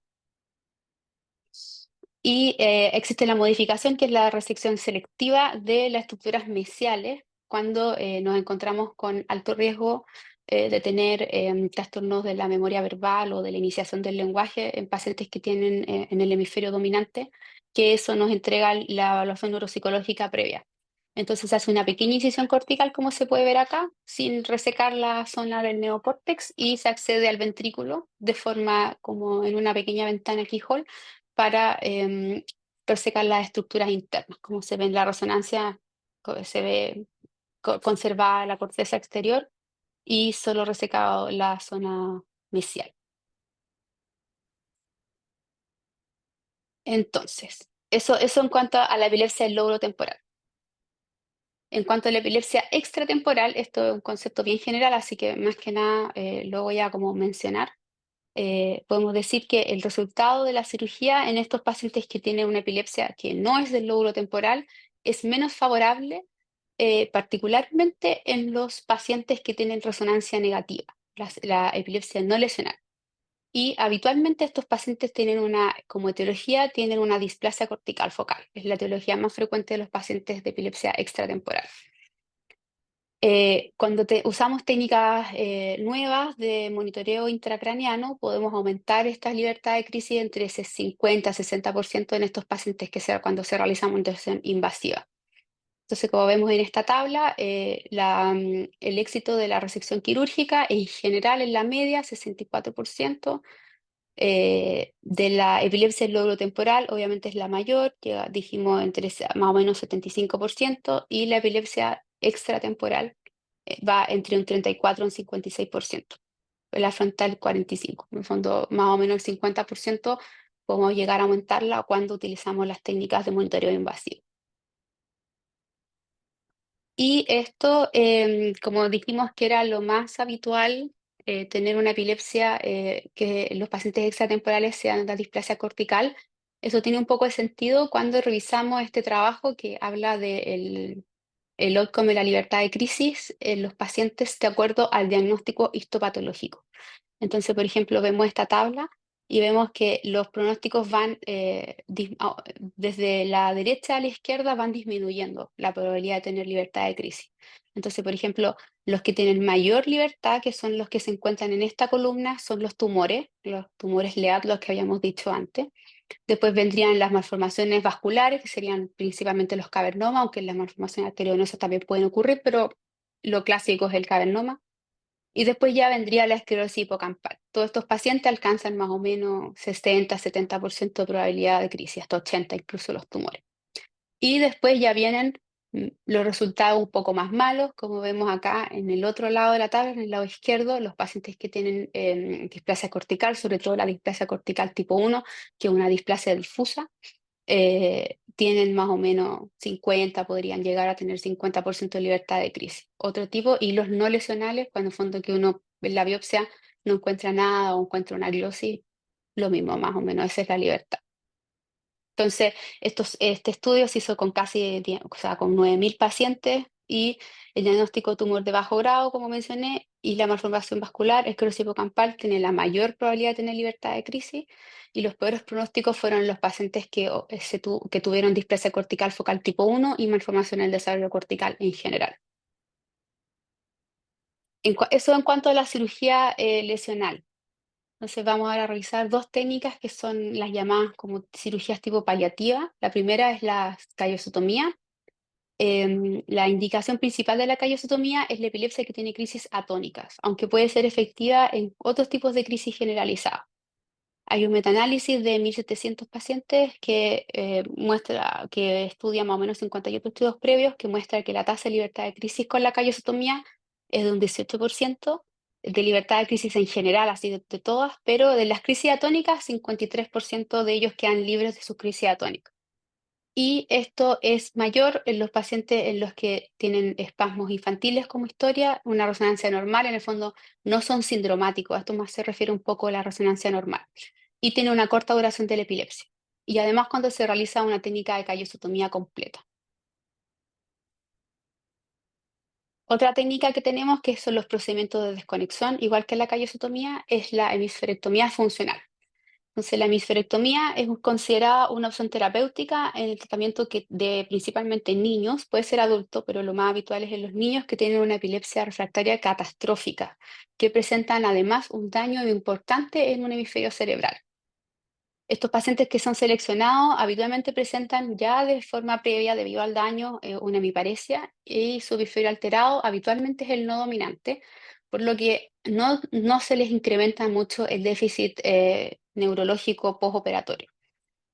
Y existe la modificación, que es la resección selectiva de las estructuras mesiales, cuando nos encontramos con alto riesgo de tener trastornos de la memoria verbal o de la iniciación del lenguaje en pacientes que tienen en el hemisferio dominante, que eso nos entrega la evaluación neuropsicológica previa. Entonces se hace una pequeña incisión cortical, como se puede ver acá, sin resecar la zona del neocórtex, y se accede al ventrículo de forma como en una pequeña ventana keyhole para resecar las estructuras internas. Como se ve en la resonancia, se ve conservada la corteza exterior y solo resecado la zona mesial. Entonces, eso en cuanto a la epilepsia del lóbulo temporal. En cuanto a la epilepsia extratemporal, esto es un concepto bien general, así que más que nada lo voy a como mencionar. Podemos decir que el resultado de la cirugía en estos pacientes que tienen una epilepsia que no es del lóbulo temporal es menos favorable, particularmente en los pacientes que tienen resonancia negativa, la epilepsia no lesional. Y habitualmente estos pacientes tienen como etiología, tienen una displasia cortical focal. Es la etiología más frecuente de los pacientes de epilepsia extratemporal. Cuando usamos técnicas nuevas de monitoreo intracraniano, podemos aumentar esta libertad de crisis entre ese 50-60% en estos pacientes cuando se realiza monitorización invasiva. Entonces, como vemos en esta tabla, el éxito de la resección quirúrgica en general en la media, 64%. De la epilepsia del lóbulo temporal, obviamente es la mayor, que dijimos entre más o menos 75%, y la epilepsia extratemporal va entre un 34 y un 56%. La frontal 45%. En el fondo, más o menos el 50% podemos llegar a aumentarla cuando utilizamos las técnicas de monitoreo invasivo. Y esto, como dijimos que era lo más habitual, tener una epilepsia, que los pacientes extratemporales sean de displasia cortical, eso tiene un poco de sentido cuando revisamos este trabajo que habla del el outcome de la libertad de crisis en los pacientes de acuerdo al diagnóstico histopatológico. Entonces, por ejemplo, vemos esta tabla y vemos que los pronósticos van desde la derecha a la izquierda van disminuyendo la probabilidad de tener libertad de crisis. Entonces, por ejemplo, los que tienen mayor libertad, que son los que se encuentran en esta columna, son los tumores LEAD, los que habíamos dicho antes. Después vendrían las malformaciones vasculares, que serían principalmente los cavernomas, aunque las malformaciones arteriovenosas también pueden ocurrir, pero lo clásico es el cavernoma. Y después ya vendría la esclerosis hipocampal. Todos estos pacientes alcanzan más o menos 60-70% de probabilidad de crisis, hasta 80% incluso los tumores. Y después ya vienen los resultados un poco más malos, como vemos acá en el otro lado de la tabla, en el lado izquierdo, los pacientes que tienen displasia cortical, sobre todo la displasia cortical tipo 1, que es una displasia difusa, tienen más o menos 50, podrían llegar a tener 50% de libertad de crisis. Otro tipo, y los no lesionales, cuando en fondo que uno en la biopsia no encuentra nada o encuentra una glosis, lo mismo, más o menos, esa es la libertad. Entonces, este estudio se hizo con con 9.000 pacientes y el diagnóstico de tumor de bajo grado, como mencioné, y la malformación vascular, esclerosis hipocampal, tiene la mayor probabilidad de tener libertad de crisis, y los peores pronósticos fueron los pacientes que tuvieron displasia cortical focal tipo 1 y malformación en el desarrollo cortical en general. Eso en cuanto a la cirugía lesional. Entonces vamos ahora a revisar dos técnicas que son las llamadas como cirugías tipo paliativa. La primera es la callosotomía. La indicación principal de la callosotomía es la epilepsia que tiene crisis atónicas, aunque puede ser efectiva en otros tipos de crisis generalizadas. Hay un metaanálisis de 1.700 pacientes que estudia más o menos 58 estudios previos que muestra que la tasa de libertad de crisis con la callosotomía es de un 18%, de libertad de crisis en general, así de todas, pero de las crisis atónicas, 53% de ellos quedan libres de su crisis atónica. Y esto es mayor en los pacientes en los que tienen espasmos infantiles como historia, una resonancia normal, en el fondo no son sindromáticos, esto más se refiere un poco a la resonancia normal, y tiene una corta duración de la epilepsia. Y además cuando se realiza una técnica de callosotomía completa. Otra técnica que tenemos, que son los procedimientos de desconexión, igual que la callosotomía, es la hemisferectomía funcional. Entonces, la hemisferectomía es considerada una opción terapéutica en el tratamiento principalmente en niños, puede ser adulto, pero lo más habitual es en los niños que tienen una epilepsia refractaria catastrófica, que presentan además un daño importante en un hemisferio cerebral. Estos pacientes que son seleccionados habitualmente presentan ya de forma previa, debido al daño, una hemiparesia, y su hemisferio alterado habitualmente es el no dominante, por lo que no se les incrementa mucho el déficit neurológico postoperatorio.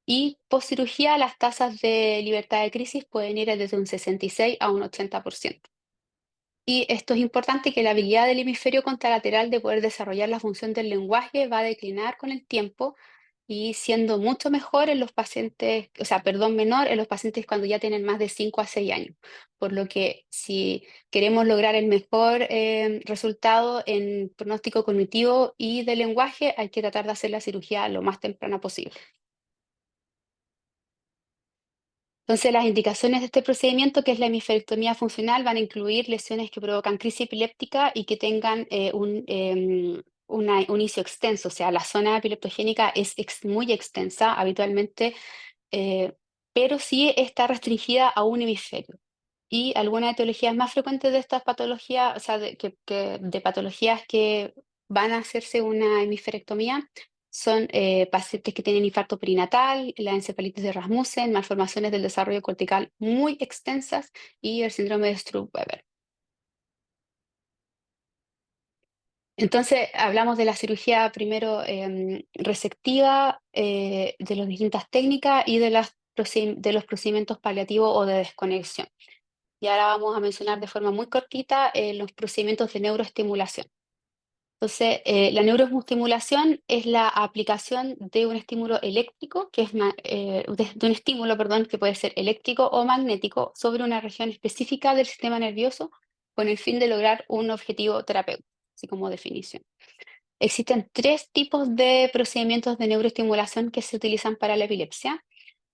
Y post cirugía las tasas de libertad de crisis pueden ir desde un 66 a un 80%. Y esto es importante, que la habilidad del hemisferio contralateral de poder desarrollar la función del lenguaje va a declinar con el tiempo, y siendo mucho mejor en los pacientes, o sea, perdón, menor en los pacientes cuando ya tienen más de 5 a 6 años. Por lo que si queremos lograr el mejor resultado en pronóstico cognitivo y de lenguaje, hay que tratar de hacer la cirugía lo más temprana posible. Entonces, las indicaciones de este procedimiento, que es la hemisferectomía funcional, van a incluir lesiones que provocan crisis epiléptica y que tengan un inicio extenso, o sea, la zona epileptogénica es muy extensa habitualmente, eh, pero sí está restringida a un hemisferio. Y algunas etiologías más frecuentes de estas patologías, o sea, de patologías que van a hacerse una hemisferectomía, son pacientes que tienen infarto perinatal, la encefalitis de Rasmussen, malformaciones del desarrollo cortical muy extensas y el síndrome de Stroop-Weber. Entonces, hablamos de la cirugía primero resectiva, de las distintas técnicas y de de los procedimientos paliativos o de desconexión. Y ahora vamos a mencionar de forma muy cortita los procedimientos de neuroestimulación. Entonces, la neuroestimulación es la aplicación de un estímulo eléctrico, que es de un estímulo, perdón, que puede ser eléctrico o magnético sobre una región específica del sistema nervioso con el fin de lograr un objetivo terapéutico, así como definición. Existen 3 tipos de procedimientos de neuroestimulación que se utilizan para la epilepsia.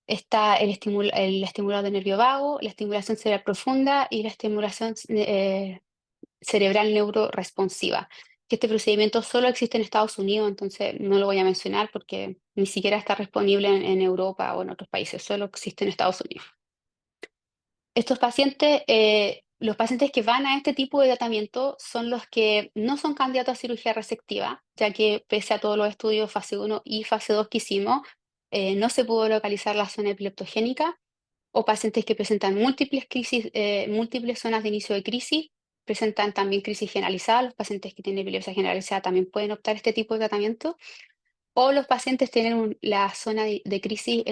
Está el estimulador de nervio vago, la estimulación cerebral profunda y la estimulación cerebral neuroresponsiva. Que este procedimiento solo existe en Estados Unidos, entonces no lo voy a mencionar porque ni siquiera está disponible en Europa o en otros países, solo existe en Estados Unidos. Estos pacientes, los pacientes que van a este tipo de tratamiento son los que no son candidatos a cirugía resectiva, ya que pese a todos los estudios fase 1 y fase 2 que hicimos, no se pudo localizar la zona epileptogénica, o pacientes que presentan múltiples crisis, múltiples zonas de inicio de crisis, presentan también crisis generalizada. Los pacientes que tienen epilepsia generalizada también pueden optar a este tipo de tratamiento. O los pacientes tienen la zona de crisis,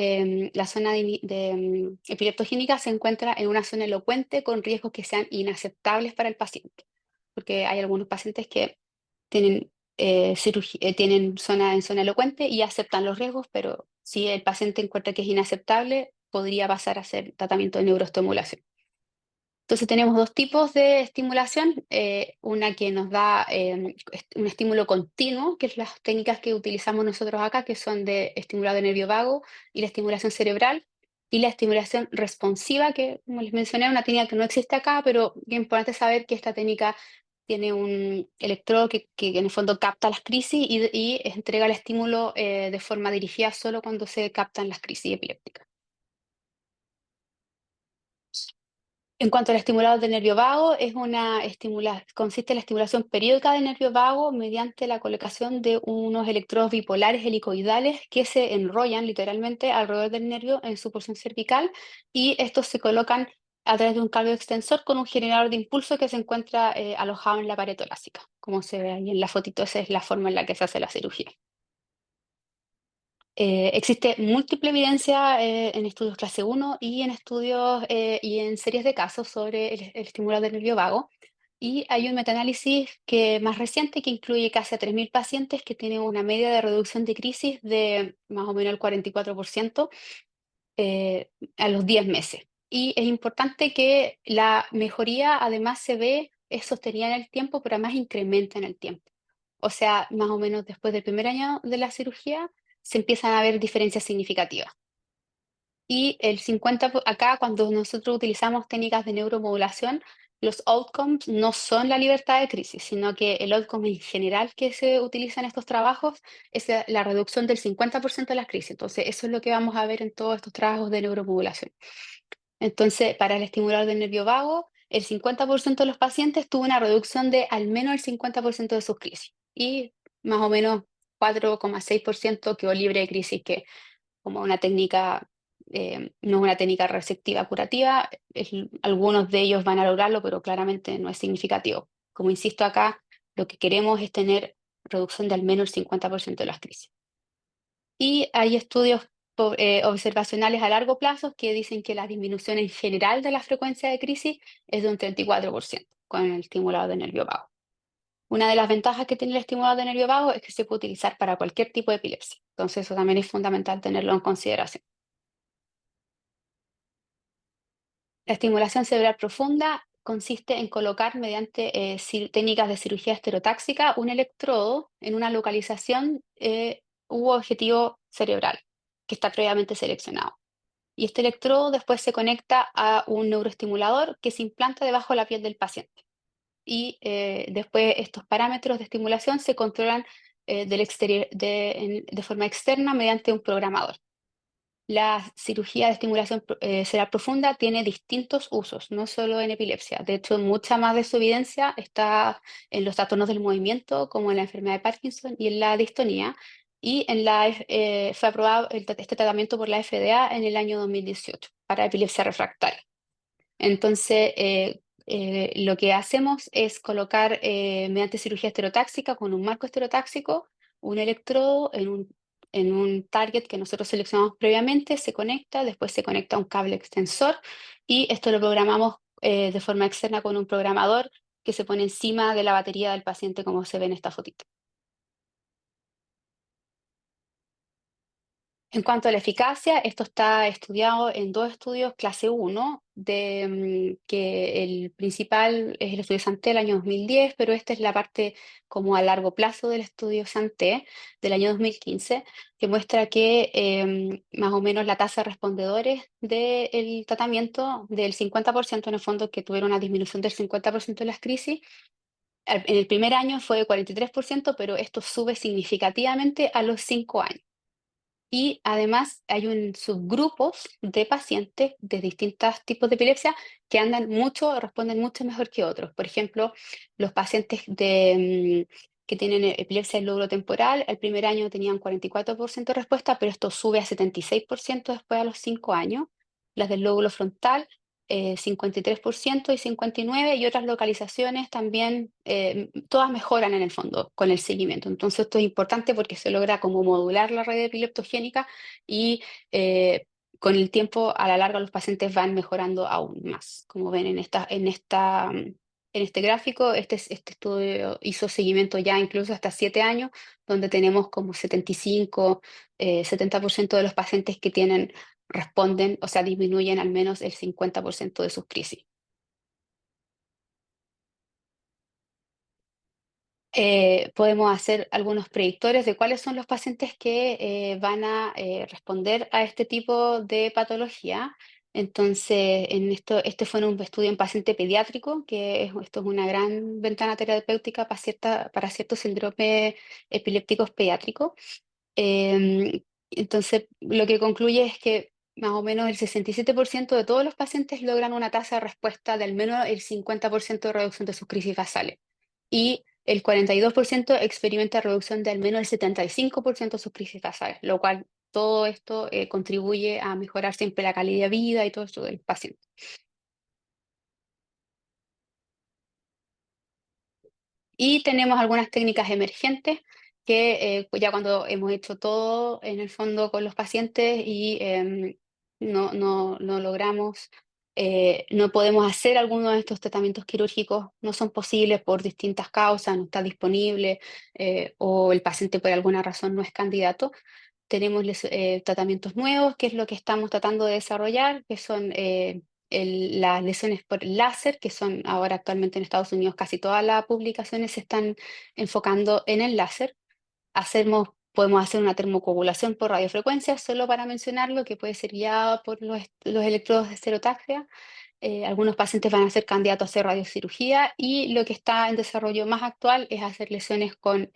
la zona epileptogénica se encuentra en una zona elocuente con riesgos que sean inaceptables para el paciente. Porque hay algunos pacientes que tienen, tienen zona en zona elocuente y aceptan los riesgos, pero si el paciente encuentra que es inaceptable, podría pasar a hacer tratamiento de neuroestimulación. Entonces tenemos 2 tipos de estimulación, una que nos da un estímulo continuo, que es las técnicas que utilizamos nosotros acá, que son de estimulado de nervio vago y la estimulación cerebral, y la estimulación responsiva, que como les mencioné, es una técnica que no existe acá, pero es importante saber que esta técnica tiene un electrodo que en el fondo capta las crisis y entrega el estímulo de forma dirigida solo cuando se captan las crisis epilépticas. En cuanto al estimulador de nervio vago, consiste en la estimulación periódica del nervio vago mediante la colocación de unos electrodos bipolares helicoidales que se enrollan literalmente alrededor del nervio en su porción cervical, y estos se colocan a través de un cable extensor con un generador de impulso que se encuentra alojado en la pared torácica. Como se ve ahí en la fotito, esa es la forma en la que se hace la cirugía. Existe múltiple evidencia en estudios clase 1 y en estudios y en series de casos sobre el estimulador del nervio vago. Y hay un metaanálisis más reciente que incluye casi a 3.000 pacientes que tienen una media de reducción de crisis de más o menos el 44% a los 10 meses. Y es importante que la mejoría además es sostenida en el tiempo, pero además incrementa en el tiempo. O sea, más o menos después del primer año de la cirugía se empiezan a ver diferencias significativas. Y acá cuando nosotros utilizamos técnicas de neuromodulación, los outcomes no son la libertad de crisis, sino que el outcome en general que se utiliza en estos trabajos es la reducción del 50% de las crisis. Entonces, eso es lo que vamos a ver en todos estos trabajos de neuromodulación. Entonces, para el estimulador del nervio vago, el 50% de los pacientes tuvo una reducción de al menos el 50% de sus crisis. Y más o menos 4,6% quedó libre de crisis, que como una técnica, no es una técnica receptiva curativa. Algunos de ellos van a lograrlo, pero claramente no es significativo. Como insisto acá, lo que queremos es tener reducción de al menos el 50% de las crisis. Y hay estudios observacionales a largo plazo que dicen que la disminución en general de la frecuencia de crisis es de un 34% con el estimulador de nervio vago. Una de las ventajas que tiene el estimulador de nervio vago es que se puede utilizar para cualquier tipo de epilepsia. Entonces eso también es fundamental tenerlo en consideración. La estimulación cerebral profunda consiste en colocar mediante técnicas de cirugía estereotáxica un electrodo en una localización u objetivo cerebral que está previamente seleccionado. Y este electrodo después se conecta a un neuroestimulador que se implanta debajo de la piel del paciente. Y después estos parámetros de estimulación se controlan del exterior, de forma externa mediante un programador. La cirugía de estimulación cerebral profunda tiene distintos usos, no solo en epilepsia. De hecho, mucha más de su evidencia está en los trastornos del movimiento, como en la enfermedad de Parkinson y en la distonía. Y fue aprobado este tratamiento por la FDA en el año 2018 para epilepsia refractaria. Entonces, lo que hacemos es colocar mediante cirugía estereotáxica con un marco estereotáxico un electrodo en un target que nosotros seleccionamos previamente, se conecta, después se conecta a un cable extensor y esto lo programamos de forma externa con un programador que se pone encima de la batería del paciente como se ve en esta fotito. En cuanto a la eficacia, esto está estudiado en 2 estudios clase 1, que el principal es el estudio Santé del año 2010, pero esta es la parte como a largo plazo del estudio Santé del año 2015, que muestra que más o menos la tasa de respondedores del tratamiento del 50%, en el fondo que tuvieron una disminución del 50% de las crisis, en el primer año fue de 43%, pero esto sube significativamente a los 5 años. Y además hay un subgrupos de pacientes de distintos tipos de epilepsia que andan mucho, responden mucho mejor que otros. Por ejemplo, los pacientes que tienen epilepsia del lóbulo temporal, el primer año tenían 44% de respuesta, pero esto sube a 76% después a los 5 años. Las del lóbulo frontal, 53% y 59%, y otras localizaciones también, todas mejoran en el fondo con el seguimiento. Entonces esto es importante porque se logra como modular la red epileptogénica y con el tiempo a la larga los pacientes van mejorando aún más. Como ven en este gráfico, este estudio hizo seguimiento ya incluso hasta 7 años, donde tenemos como 70% de los pacientes que responden, o sea, disminuyen al menos el 50% de sus crisis. Podemos hacer algunos predictores de cuáles son los pacientes que van a responder a este tipo de patología. Entonces, este fue un estudio en paciente pediátrico, esto es una gran ventana terapéutica para ciertos síndromes epilépticos pediátricos. Entonces, lo que concluye es que más o menos el 67% de todos los pacientes logran una tasa de respuesta de al menos el 50% de reducción de sus crisis basales. Y el 42% experimenta reducción de al menos el 75% de sus crisis basales, lo cual todo esto contribuye a mejorar siempre la calidad de vida y todo esto del paciente. Y tenemos algunas técnicas emergentes que pues ya cuando hemos hecho todo en el fondo con los pacientes y no logramos, no podemos hacer alguno de estos tratamientos quirúrgicos, no son posibles por distintas causas, no está disponible o el paciente por alguna razón no es candidato. Tenemos tratamientos nuevos, que es lo que estamos tratando de desarrollar, que son las lesiones por láser, que son ahora actualmente en Estados Unidos casi todas las publicaciones se están enfocando en el láser. Podemos hacer una termocoagulación por radiofrecuencia, solo para mencionarlo, que puede ser guiada por los electrodos de estereotaxia. Algunos pacientes van a ser candidatos a hacer radiocirugía y lo que está en desarrollo más actual es hacer lesiones con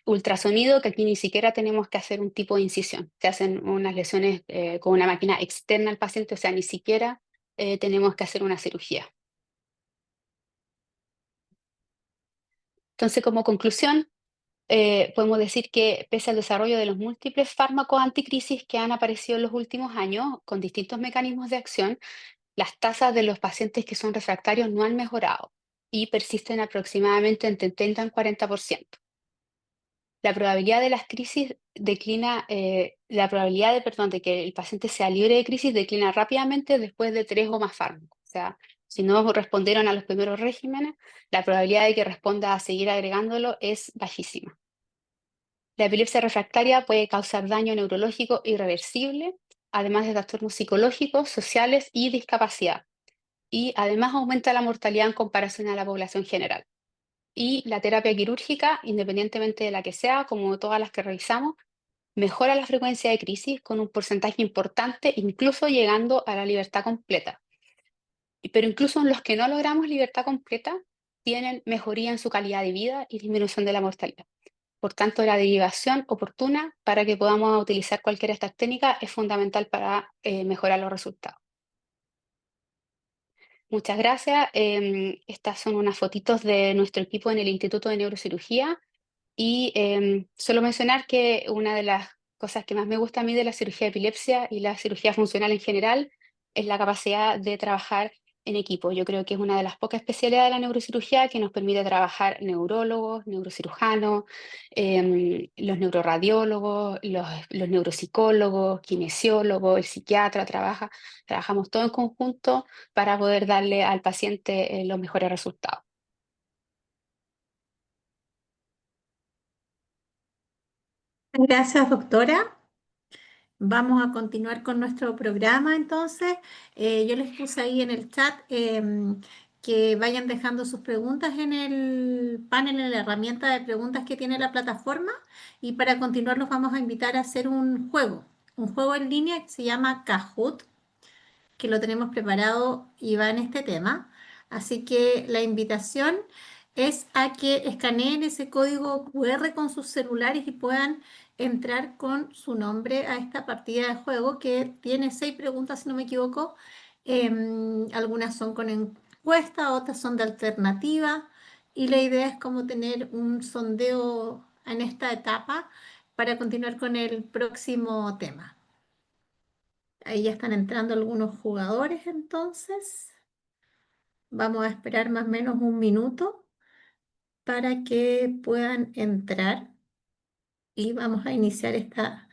ultrasonido, que aquí ni siquiera tenemos que hacer un tipo de incisión. Se hacen unas lesiones con una máquina externa al paciente, o sea, ni siquiera tenemos que hacer una cirugía. Entonces, como conclusión, podemos decir que pese al desarrollo de los múltiples fármacos anticrisis que han aparecido en los últimos años con distintos mecanismos de acción, las tasas de los pacientes que son refractarios no han mejorado y persisten aproximadamente entre 30 y 40%. La probabilidad de las crisis declina, la probabilidad de que el paciente sea libre de crisis declina rápidamente después de 3 o más fármacos. O sea, Si no respondieron a los primeros regímenes, la probabilidad de que responda a seguir agregándolo es bajísima. La epilepsia refractaria puede causar daño neurológico irreversible, además de trastornos psicológicos, sociales y discapacidad. Y además aumenta la mortalidad en comparación a la población general. Y la terapia quirúrgica, independientemente de la que sea, como todas las que revisamos, mejora la frecuencia de crisis con un porcentaje importante, incluso llegando a la libertad completa. Pero incluso en los que no logramos libertad completa, tienen mejoría en su calidad de vida y disminución de la mortalidad. Por tanto, la derivación oportuna para que podamos utilizar cualquiera de estas técnicas es fundamental para mejorar los resultados. Muchas gracias. Estas son unas fotitos de nuestro equipo en el Instituto de Neurocirugía. Y solo mencionar que una de las cosas que más me gusta a mí de la cirugía de epilepsia y la cirugía funcional en general es la capacidad de trabajar en equipo. Yo creo que es una de las pocas especialidades de la neurocirugía que nos permite trabajar neurólogos, neurocirujanos, los neuroradiólogos, los neuropsicólogos, kinesiólogos, el psiquiatra trabajamos todo en conjunto para poder darle al paciente los mejores resultados. Gracias, doctora. Vamos a continuar con nuestro programa entonces. Yo les puse ahí en el chat que vayan dejando sus preguntas en el panel, en la herramienta de preguntas que tiene la plataforma. Y para continuar los vamos a invitar a hacer un juego en línea que se llama Kahoot, que lo tenemos preparado y va en este tema. Así que la invitación es a que escaneen ese código QR con sus celulares y puedan entrar con su nombre a esta partida de juego que tiene 6 preguntas, si no me equivoco. Algunas son con encuesta, otras son de alternativa y la idea es como tener un sondeo en esta etapa para continuar con el próximo tema. Ahí ya están entrando algunos jugadores entonces. Vamos a esperar más o menos un minuto para que puedan entrar y vamos a iniciar esta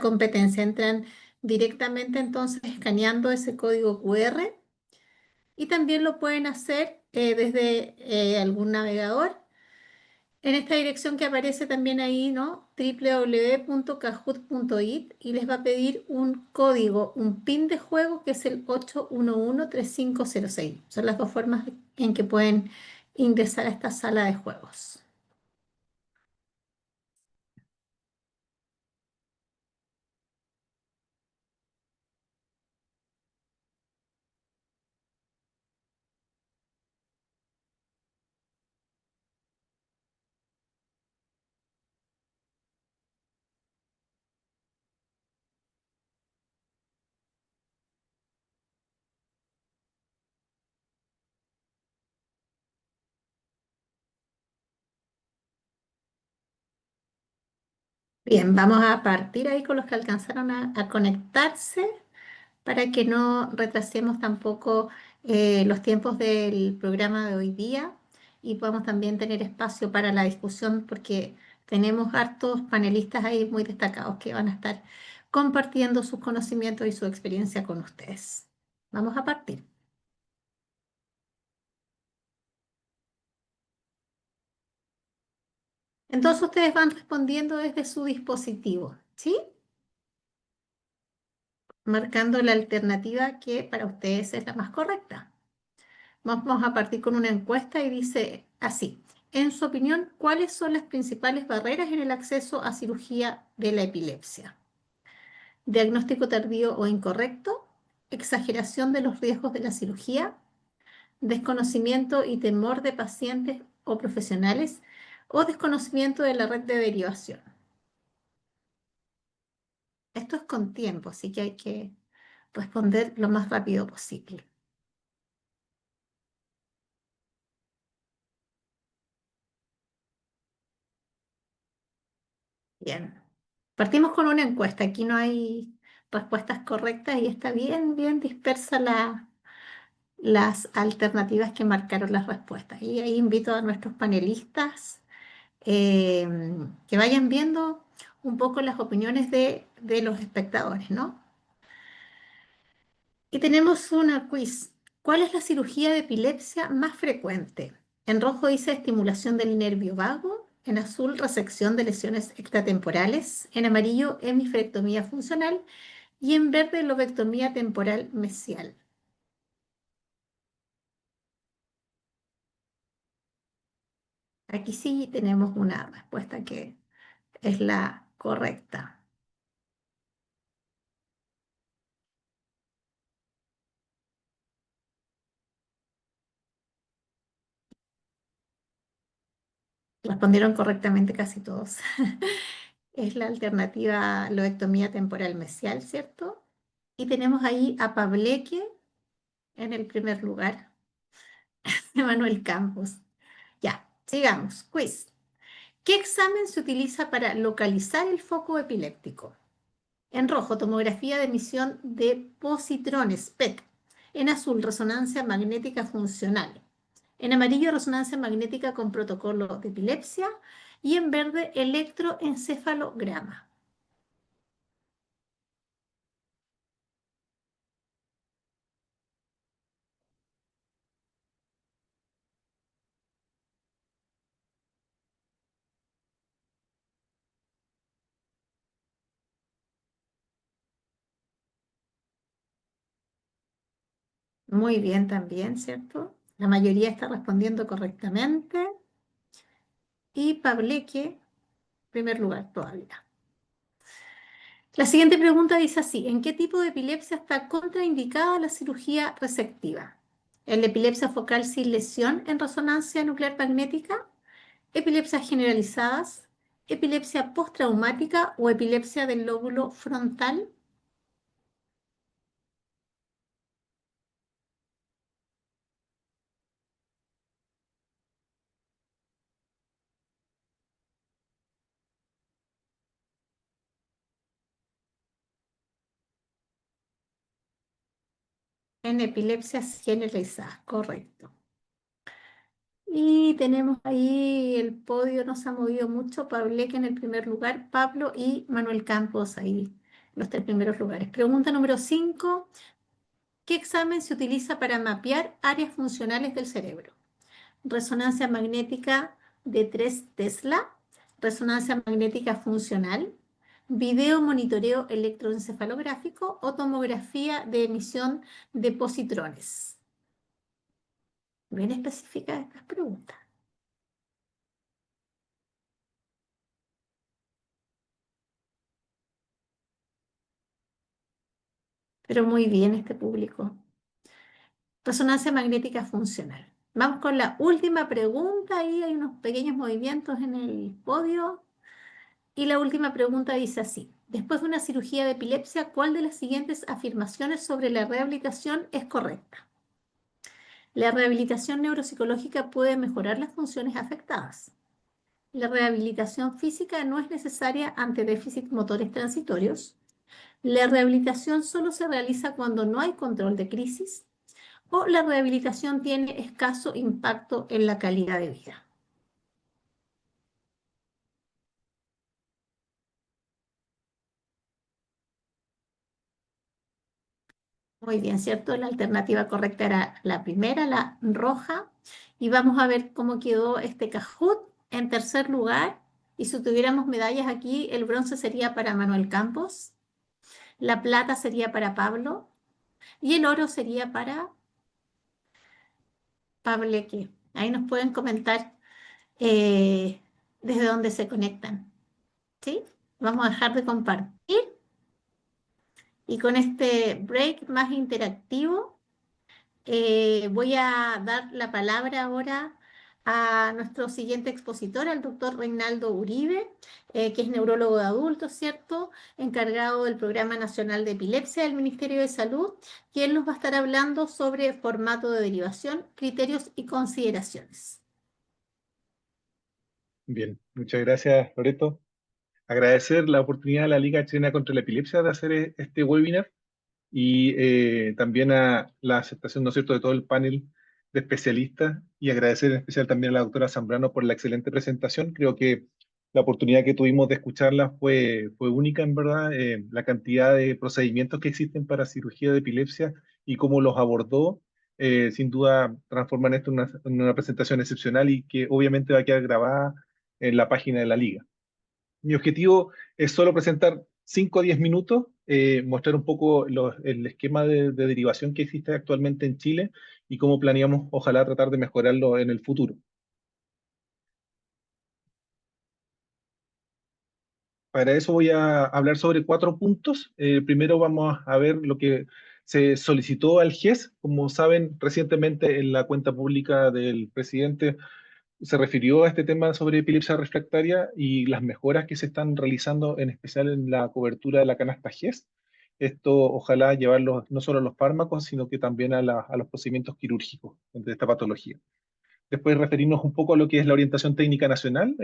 competencia. Entran directamente entonces escaneando ese código QR y también lo pueden hacer desde algún navegador en esta dirección que aparece también ahí, ¿no? www.kahoot.it y les va a pedir un código, un PIN de juego que es el 8113506. Son las dos formas en que pueden ingresar a esta sala de juegos. Bien, vamos a partir ahí con los que alcanzaron a conectarse para que no retrasemos tampoco los tiempos del programa de hoy día y podamos también tener espacio para la discusión porque tenemos hartos panelistas ahí muy destacados que van a estar compartiendo sus conocimientos y su experiencia con ustedes. Vamos a partir. Entonces ustedes van respondiendo desde su dispositivo, ¿sí? Marcando la alternativa que para ustedes es la más correcta. Vamos a partir con una encuesta y dice así. En su opinión, ¿cuáles son las principales barreras en el acceso a cirugía de la epilepsia? Diagnóstico tardío o incorrecto, exageración de los riesgos de la cirugía, desconocimiento y temor de pacientes o profesionales o desconocimiento de la red de derivación. Esto es con tiempo, así que hay que responder lo más rápido posible. Bien. Partimos con una encuesta. Aquí no hay respuestas correctas y está bien dispersa las alternativas que marcaron las respuestas. Y ahí invito a nuestros panelistas eh, que vayan viendo un poco las opiniones de los espectadores, ¿no? Y tenemos una quiz. ¿Cuál es la cirugía de epilepsia más frecuente? En rojo dice estimulación del nervio vago, en azul resección de lesiones extratemporales, en amarillo hemisferectomía funcional y en verde lobectomía temporal mesial. Aquí sí tenemos una respuesta que es la correcta. Respondieron correctamente casi todos. Es la alternativa lobectomía temporal mesial, ¿cierto? Y tenemos ahí a Pavleque en el primer lugar, de Manuel Campos. Ya, sigamos. Quiz. ¿Qué examen se utiliza para localizar el foco epiléptico? En rojo, tomografía de emisión de positrones, PET. En azul, resonancia magnética funcional. En amarillo, resonancia magnética con protocolo de epilepsia. Y en verde, electroencefalograma. Muy bien también, ¿cierto? La mayoría está respondiendo correctamente. Y Pavleque, primer lugar todavía. La siguiente pregunta dice así: ¿en qué tipo de epilepsia está contraindicada la cirugía resectiva? ¿En la epilepsia focal sin lesión en resonancia nuclear magnética? ¿Epilepsias generalizadas? ¿Epilepsia postraumática o epilepsia del lóbulo frontal? En epilepsias generalizadas, correcto. Y tenemos ahí el podio, no se ha movido mucho. Pavleque en el primer lugar, Pablo y Manuel Campos ahí, los tres primeros lugares. Pregunta número 5. ¿Qué examen se utiliza para mapear áreas funcionales del cerebro? Resonancia magnética de 3 Tesla, resonancia magnética funcional, video monitoreo electroencefalográfico o tomografía de emisión de positrones. Bien específicas estas preguntas. Pero muy bien este público. Resonancia magnética funcional. Vamos con la última pregunta. Ahí hay unos pequeños movimientos en el podio. Y la última pregunta dice así: después de una cirugía de epilepsia, ¿cuál de las siguientes afirmaciones sobre la rehabilitación es correcta? La rehabilitación neuropsicológica puede mejorar las funciones afectadas. La rehabilitación física no es necesaria ante déficits motores transitorios. La rehabilitación solo se realiza cuando no hay control de crisis. O la rehabilitación tiene escaso impacto en la calidad de vida. Muy bien, ¿cierto? La alternativa correcta era la primera, la roja. Y vamos a ver cómo quedó este Kahoot en tercer lugar. Y si tuviéramos medallas aquí, el bronce sería para Manuel Campos, la plata sería para Pablo y el oro sería para Pableque. Ahí nos pueden comentar desde dónde se conectan. ¿Sí? Vamos a dejar de compartir. Y con este break más interactivo, voy a dar la palabra ahora a nuestro siguiente expositor, al doctor Reinaldo Uribe, que es neurólogo de adultos, ¿cierto? Encargado del Programa Nacional de Epilepsia del Ministerio de Salud, y él nos va a estar hablando sobre formato de derivación, criterios y consideraciones. Bien, muchas gracias, Loreto. Agradecer la oportunidad a la Liga Chilena contra la Epilepsia de hacer este webinar y también a la aceptación, ¿no es cierto?, de todo el panel de especialistas y agradecer en especial también a la doctora Zambrano por la excelente presentación. Creo que la oportunidad que tuvimos de escucharla fue única, en verdad. La cantidad de procedimientos que existen para cirugía de epilepsia y cómo los abordó sin duda transforman esto en una presentación excepcional y que obviamente va a quedar grabada en la página de la liga. Mi objetivo es solo presentar 5 o 10 minutos, mostrar un poco el esquema de derivación que existe actualmente en Chile y cómo planeamos, ojalá, tratar de mejorarlo en el futuro. Para eso voy a hablar sobre 4 puntos. Primero vamos a ver lo que se solicitó al GES. Como saben, recientemente en la cuenta pública del presidente se refirió a este tema sobre epilepsia refractaria y las mejoras que se están realizando, en especial en la cobertura de la canasta GES. Esto ojalá llevarlo no solo a los fármacos, sino que también a los procedimientos quirúrgicos de esta patología. Después referirnos un poco a lo que es la orientación técnica nacional.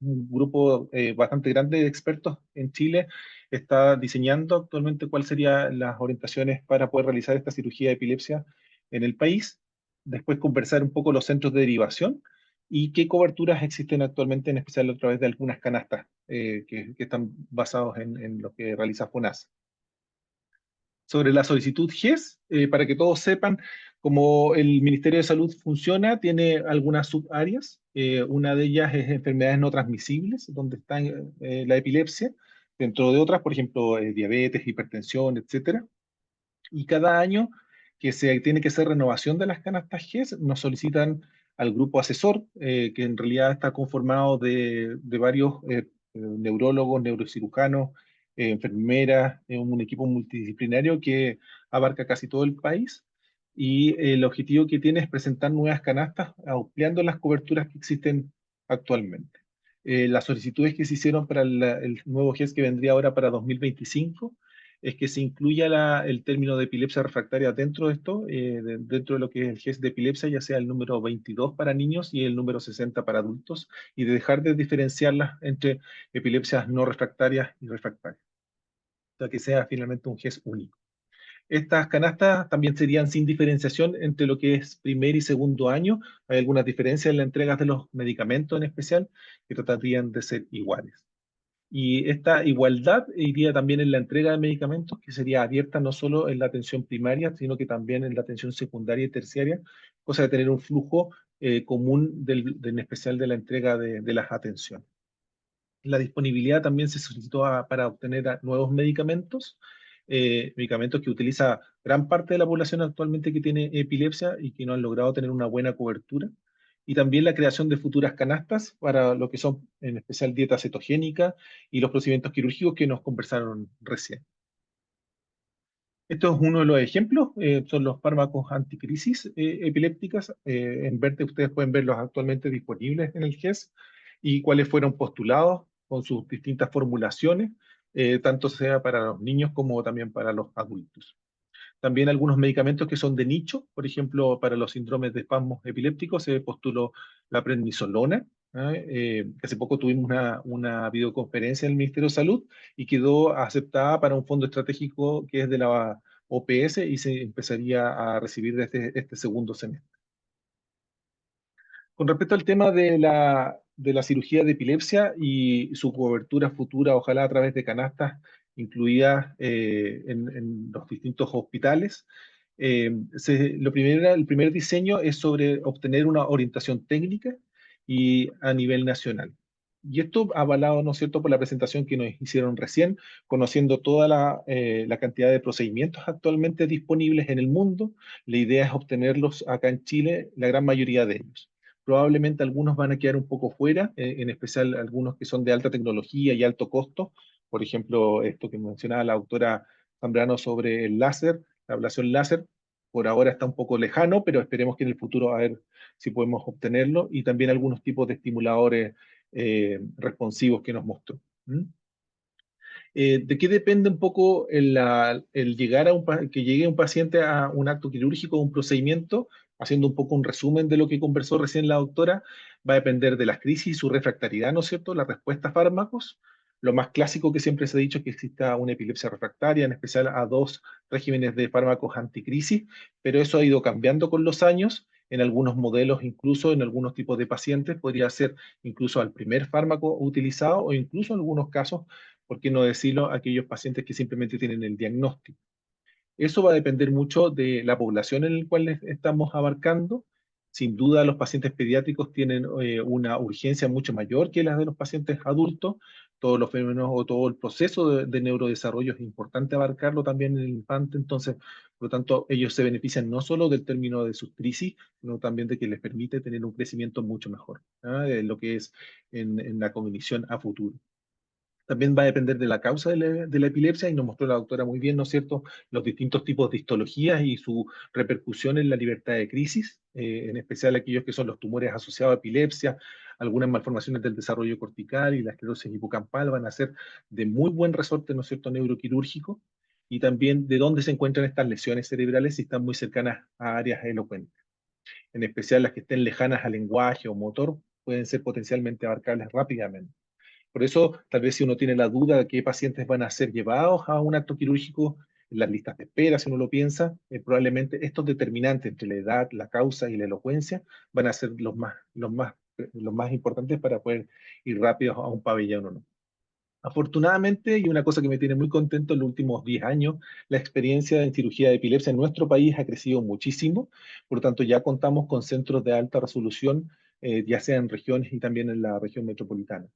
Un grupo bastante grande de expertos en Chile está diseñando actualmente cuáles serían las orientaciones para poder realizar esta cirugía de epilepsia en el país. Después conversar un poco los centros de derivación y qué coberturas existen actualmente, en especial a través de algunas canastas que están basados en lo que realiza FONASA. Sobre la solicitud GES, para que todos sepan cómo el Ministerio de Salud funciona, tiene algunas subáreas. Una de ellas es enfermedades no transmisibles, donde está la epilepsia, dentro de otras, por ejemplo, diabetes, hipertensión, etcétera. Y cada año que se tiene que hacer renovación de las canastas GES, nos solicitan al grupo asesor, que en realidad está conformado de varios neurólogos, neurocirujanos, enfermeras, un equipo multidisciplinario que abarca casi todo el país. Y el objetivo que tiene es presentar nuevas canastas, ampliando las coberturas que existen actualmente. Las solicitudes que se hicieron para el nuevo GES que vendría ahora para 2025 es que se incluya el término de epilepsia refractaria dentro de esto, dentro de lo que es el GES de epilepsia, ya sea el número 22 para niños y el número 60 para adultos, y de dejar de diferenciarlas entre epilepsias no refractarias y refractarias, o sea, que sea finalmente un GES único. Estas canastas también serían sin diferenciación entre lo que es primer y segundo año. Hay algunas diferencias en la entrega de los medicamentos en especial que tratarían de ser iguales. Y esta igualdad iría también en la entrega de medicamentos, que sería abierta no solo en la atención primaria, sino que también en la atención secundaria y terciaria, cosa de tener un flujo común en especial de la entrega de las atenciones. La disponibilidad también se solicitó para obtener nuevos medicamentos, medicamentos que utiliza gran parte de la población actualmente que tiene epilepsia y que no han logrado tener una buena cobertura. Y también la creación de futuras canastas para lo que son en especial dieta cetogénica y los procedimientos quirúrgicos que nos conversaron recién. Esto es uno de los ejemplos, son los fármacos anticrisis epilépticas. En verde ustedes pueden verlos actualmente disponibles en el GES y cuáles fueron postulados con sus distintas formulaciones, tanto sea para los niños como también para los adultos. También algunos medicamentos que son de nicho, por ejemplo, para los síndromes de espasmos epilépticos se postuló la prednisolona. Hace poco tuvimos una videoconferencia en el Ministerio de Salud y quedó aceptada para un fondo estratégico que es de la OPS y se empezaría a recibir desde este segundo semestre. Con respecto al tema de la cirugía de epilepsia y su cobertura futura, ojalá a través de canastas incluidas en los distintos hospitales, el primer diseño es sobre obtener una orientación técnica y a nivel nacional. Y esto avalado, ¿no es cierto?, por la presentación que nos hicieron recién, conociendo toda la cantidad de procedimientos actualmente disponibles en el mundo. La idea es obtenerlos acá en Chile, la gran mayoría de ellos. Probablemente algunos van a quedar un poco fuera, en especial algunos que son de alta tecnología y alto costo. Por ejemplo, esto que mencionaba la doctora Zambrano sobre el láser, la ablación láser, por ahora está un poco lejano, pero esperemos que en el futuro a ver si podemos obtenerlo. Y también algunos tipos de estimuladores responsivos que nos mostró. ¿De qué depende un poco el llegar que llegue un paciente a un acto quirúrgico o un procedimiento? Haciendo un poco un resumen de lo que conversó recién la doctora, va a depender de las crisis y su refractariedad, ¿no es cierto? La respuesta a fármacos. Lo más clásico que siempre se ha dicho es que exista una epilepsia refractaria, en especial a 2 regímenes de fármacos anticrisis, pero eso ha ido cambiando con los años. En algunos modelos, incluso en algunos tipos de pacientes, podría ser incluso al primer fármaco utilizado o incluso en algunos casos, ¿por qué no decirlo?, aquellos pacientes que simplemente tienen el diagnóstico. Eso va a depender mucho de la población en la cual estamos abarcando. Sin duda, los pacientes pediátricos tienen una urgencia mucho mayor que las de los pacientes adultos. Todos los fenómenos o todo el proceso de neurodesarrollo es importante abarcarlo también en el infante. Entonces, por lo tanto, ellos se benefician no solo del término de sus crisis, sino también de que les permite tener un crecimiento mucho mejor, ¿ah? De lo que es en la cognición a futuro. También va a depender de la causa de la epilepsia y nos mostró la doctora muy bien, ¿no es cierto?, los distintos tipos de histologías y su repercusión en la libertad de crisis, en especial aquellos que son los tumores asociados a epilepsia, algunas malformaciones del desarrollo cortical y la esclerosis hipocampal van a ser de muy buen resorte, ¿no es cierto?, neuroquirúrgico, y también de dónde se encuentran estas lesiones cerebrales si están muy cercanas a áreas elocuentes. En especial las que estén lejanas al lenguaje o motor pueden ser potencialmente abarcables rápidamente. Por eso, tal vez si uno tiene la duda de qué pacientes van a ser llevados a un acto quirúrgico, en las listas de espera, si uno lo piensa, probablemente estos determinantes entre la edad, la causa y la elocuencia van a ser los más importantes para poder ir rápidos a un pabellón o no. Afortunadamente, y una cosa que me tiene muy contento en los últimos 10 años, la experiencia en cirugía de epilepsia en nuestro país ha crecido muchísimo. Por lo tanto, ya contamos con centros de alta resolución, ya sea en regiones y también en la región metropolitana.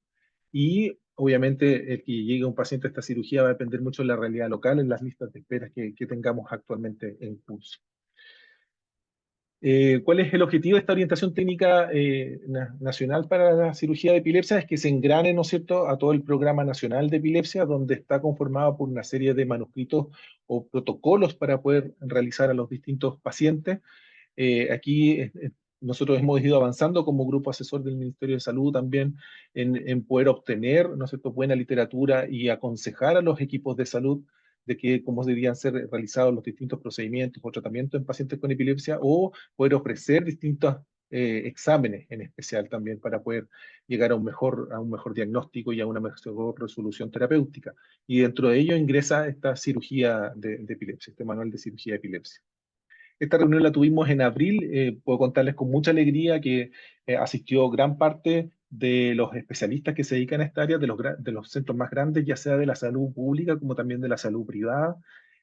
Y obviamente el que llegue un paciente a esta cirugía va a depender mucho de la realidad local en las listas de espera que tengamos actualmente en curso. ¿Cuál es el objetivo de esta orientación técnica nacional para la cirugía de epilepsia? Es que se engrane, ¿no es cierto?, a todo el programa nacional de epilepsia, donde está conformado por una serie de manuscritos o protocolos para poder realizar a los distintos pacientes. Aquí nosotros hemos ido avanzando como grupo asesor del Ministerio de Salud también en poder obtener, ¿no es cierto?, buena literatura y aconsejar a los equipos de salud de que cómo deberían ser realizados los distintos procedimientos o tratamientos en pacientes con epilepsia, o poder ofrecer distintos exámenes en especial también para poder llegar a un mejor diagnóstico y a una mejor resolución terapéutica. Y dentro de ello ingresa esta cirugía de epilepsia, este manual de cirugía de epilepsia. Esta reunión la tuvimos en abril. Puedo contarles con mucha alegría que asistió gran parte de los especialistas que se dedican a esta área, de los centros más grandes, ya sea de la salud pública como también de la salud privada.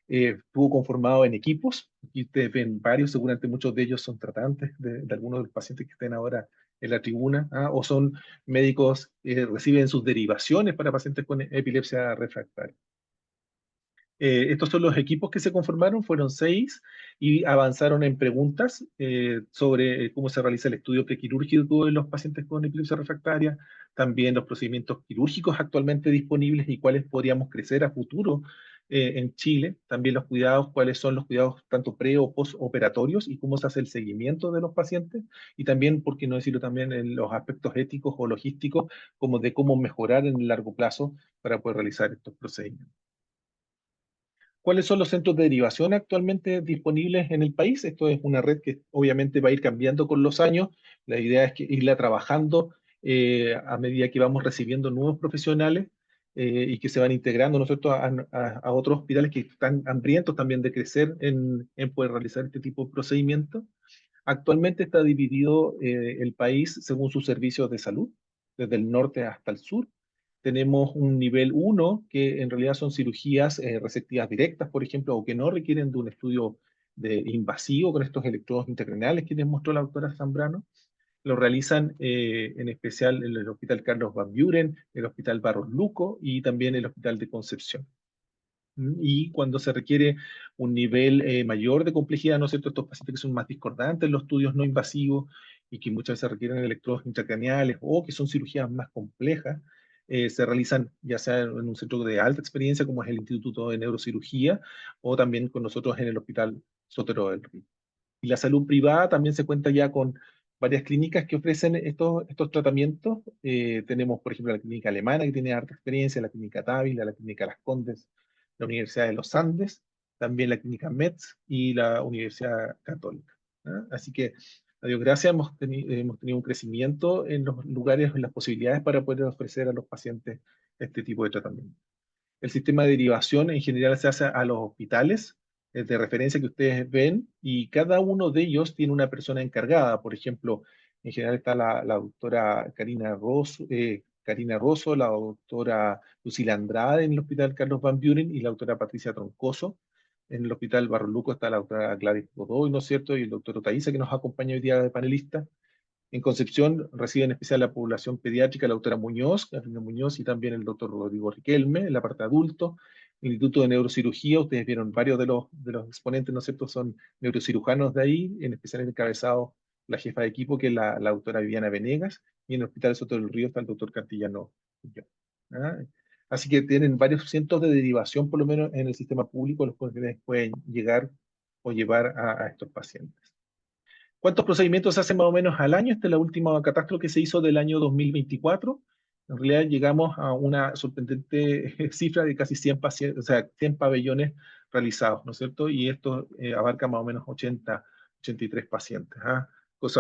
Estuvo conformado en equipos, y ustedes ven varios, seguramente muchos de ellos son tratantes de algunos de los pacientes que estén ahora en la tribuna, ¿ah? O son médicos que reciben sus derivaciones para pacientes con epilepsia refractaria. Estos son los equipos que se conformaron, fueron 6, y avanzaron en preguntas sobre cómo se realiza el estudio prequirúrgico de los pacientes con epilepsia refractaria, también los procedimientos quirúrgicos actualmente disponibles y cuáles podríamos crecer a futuro en Chile, también los cuidados, cuáles son los cuidados tanto pre o postoperatorios y cómo se hace el seguimiento de los pacientes, y también, por qué no decirlo, también en los aspectos éticos o logísticos, como de cómo mejorar en el largo plazo para poder realizar estos procedimientos. ¿Cuáles son los centros de derivación actualmente disponibles en el país? Esto es una red que obviamente va a ir cambiando con los años. La idea es que irla trabajando a medida que vamos recibiendo nuevos profesionales y que se van integrando, ¿no es cierto?, a otros hospitales que están hambrientos también de crecer en poder realizar este tipo de procedimientos. Actualmente está dividido el país según sus servicios de salud, desde el norte hasta el sur. Tenemos un nivel 1, que en realidad son cirugías resectivas directas, por ejemplo, o que no requieren de un estudio invasivo con estos electrodos intracraneales que les mostró la doctora Zambrano. Lo realizan en especial en el Hospital Carlos Van Buren, el Hospital Barros Luco y también el Hospital de Concepción. Y cuando se requiere un nivel mayor de complejidad, ¿no es cierto?, estos pacientes que son más discordantes, los estudios no invasivos y que muchas veces requieren electrodos intracraneales o que son cirugías más complejas, se realizan ya sea en un centro de alta experiencia como es el Instituto de Neurocirugía o también con nosotros en el Hospital Sotero del Río. Y la salud privada también se cuenta ya con varias clínicas que ofrecen estos tratamientos. Tenemos, por ejemplo, la clínica alemana que tiene harta experiencia, la clínica Távila, la clínica Las Condes, la Universidad de los Andes, también la clínica Metz y la Universidad Católica, ¿ah? Así que, a Dios gracias, hemos tenido un crecimiento en los lugares, en las posibilidades para poder ofrecer a los pacientes este tipo de tratamiento. El sistema de derivación en general se hace a los hospitales de referencia que ustedes ven, y cada uno de ellos tiene una persona encargada. Por ejemplo, en general está la doctora Karina Rosso, la doctora Lucila Andrade en el Hospital Carlos Van Buren y la doctora Patricia Troncoso. En el Hospital Barros Luco está la doctora Gladys Godoy, ¿no es cierto? Y el doctor Otaiza, que nos acompaña hoy día de panelista. En Concepción recibe en especial la población pediátrica, la doctora Muñoz, Carolina Muñoz, y también el doctor Rodrigo Riquelme, en la parte de adultos. El Instituto de Neurocirugía, ustedes vieron varios de los exponentes, ¿no es cierto?, son neurocirujanos de ahí, en especial encabezado la jefa de equipo, que es la doctora Viviana Venegas, y en el Hospital Soto del Río está el doctor Cantillano y yo. ¿Ah? Así que tienen varios cientos de derivación, por lo menos en el sistema público, los cuales pueden llegar o llevar a estos pacientes. ¿Cuántos procedimientos se hacen más o menos al año? Esta es la última catástrofe que se hizo del año 2024. En realidad llegamos a una sorprendente cifra de casi 100, o sea, 100 pabellones realizados, ¿no es cierto? Y esto abarca más o menos 83 pacientes. ¿Ah?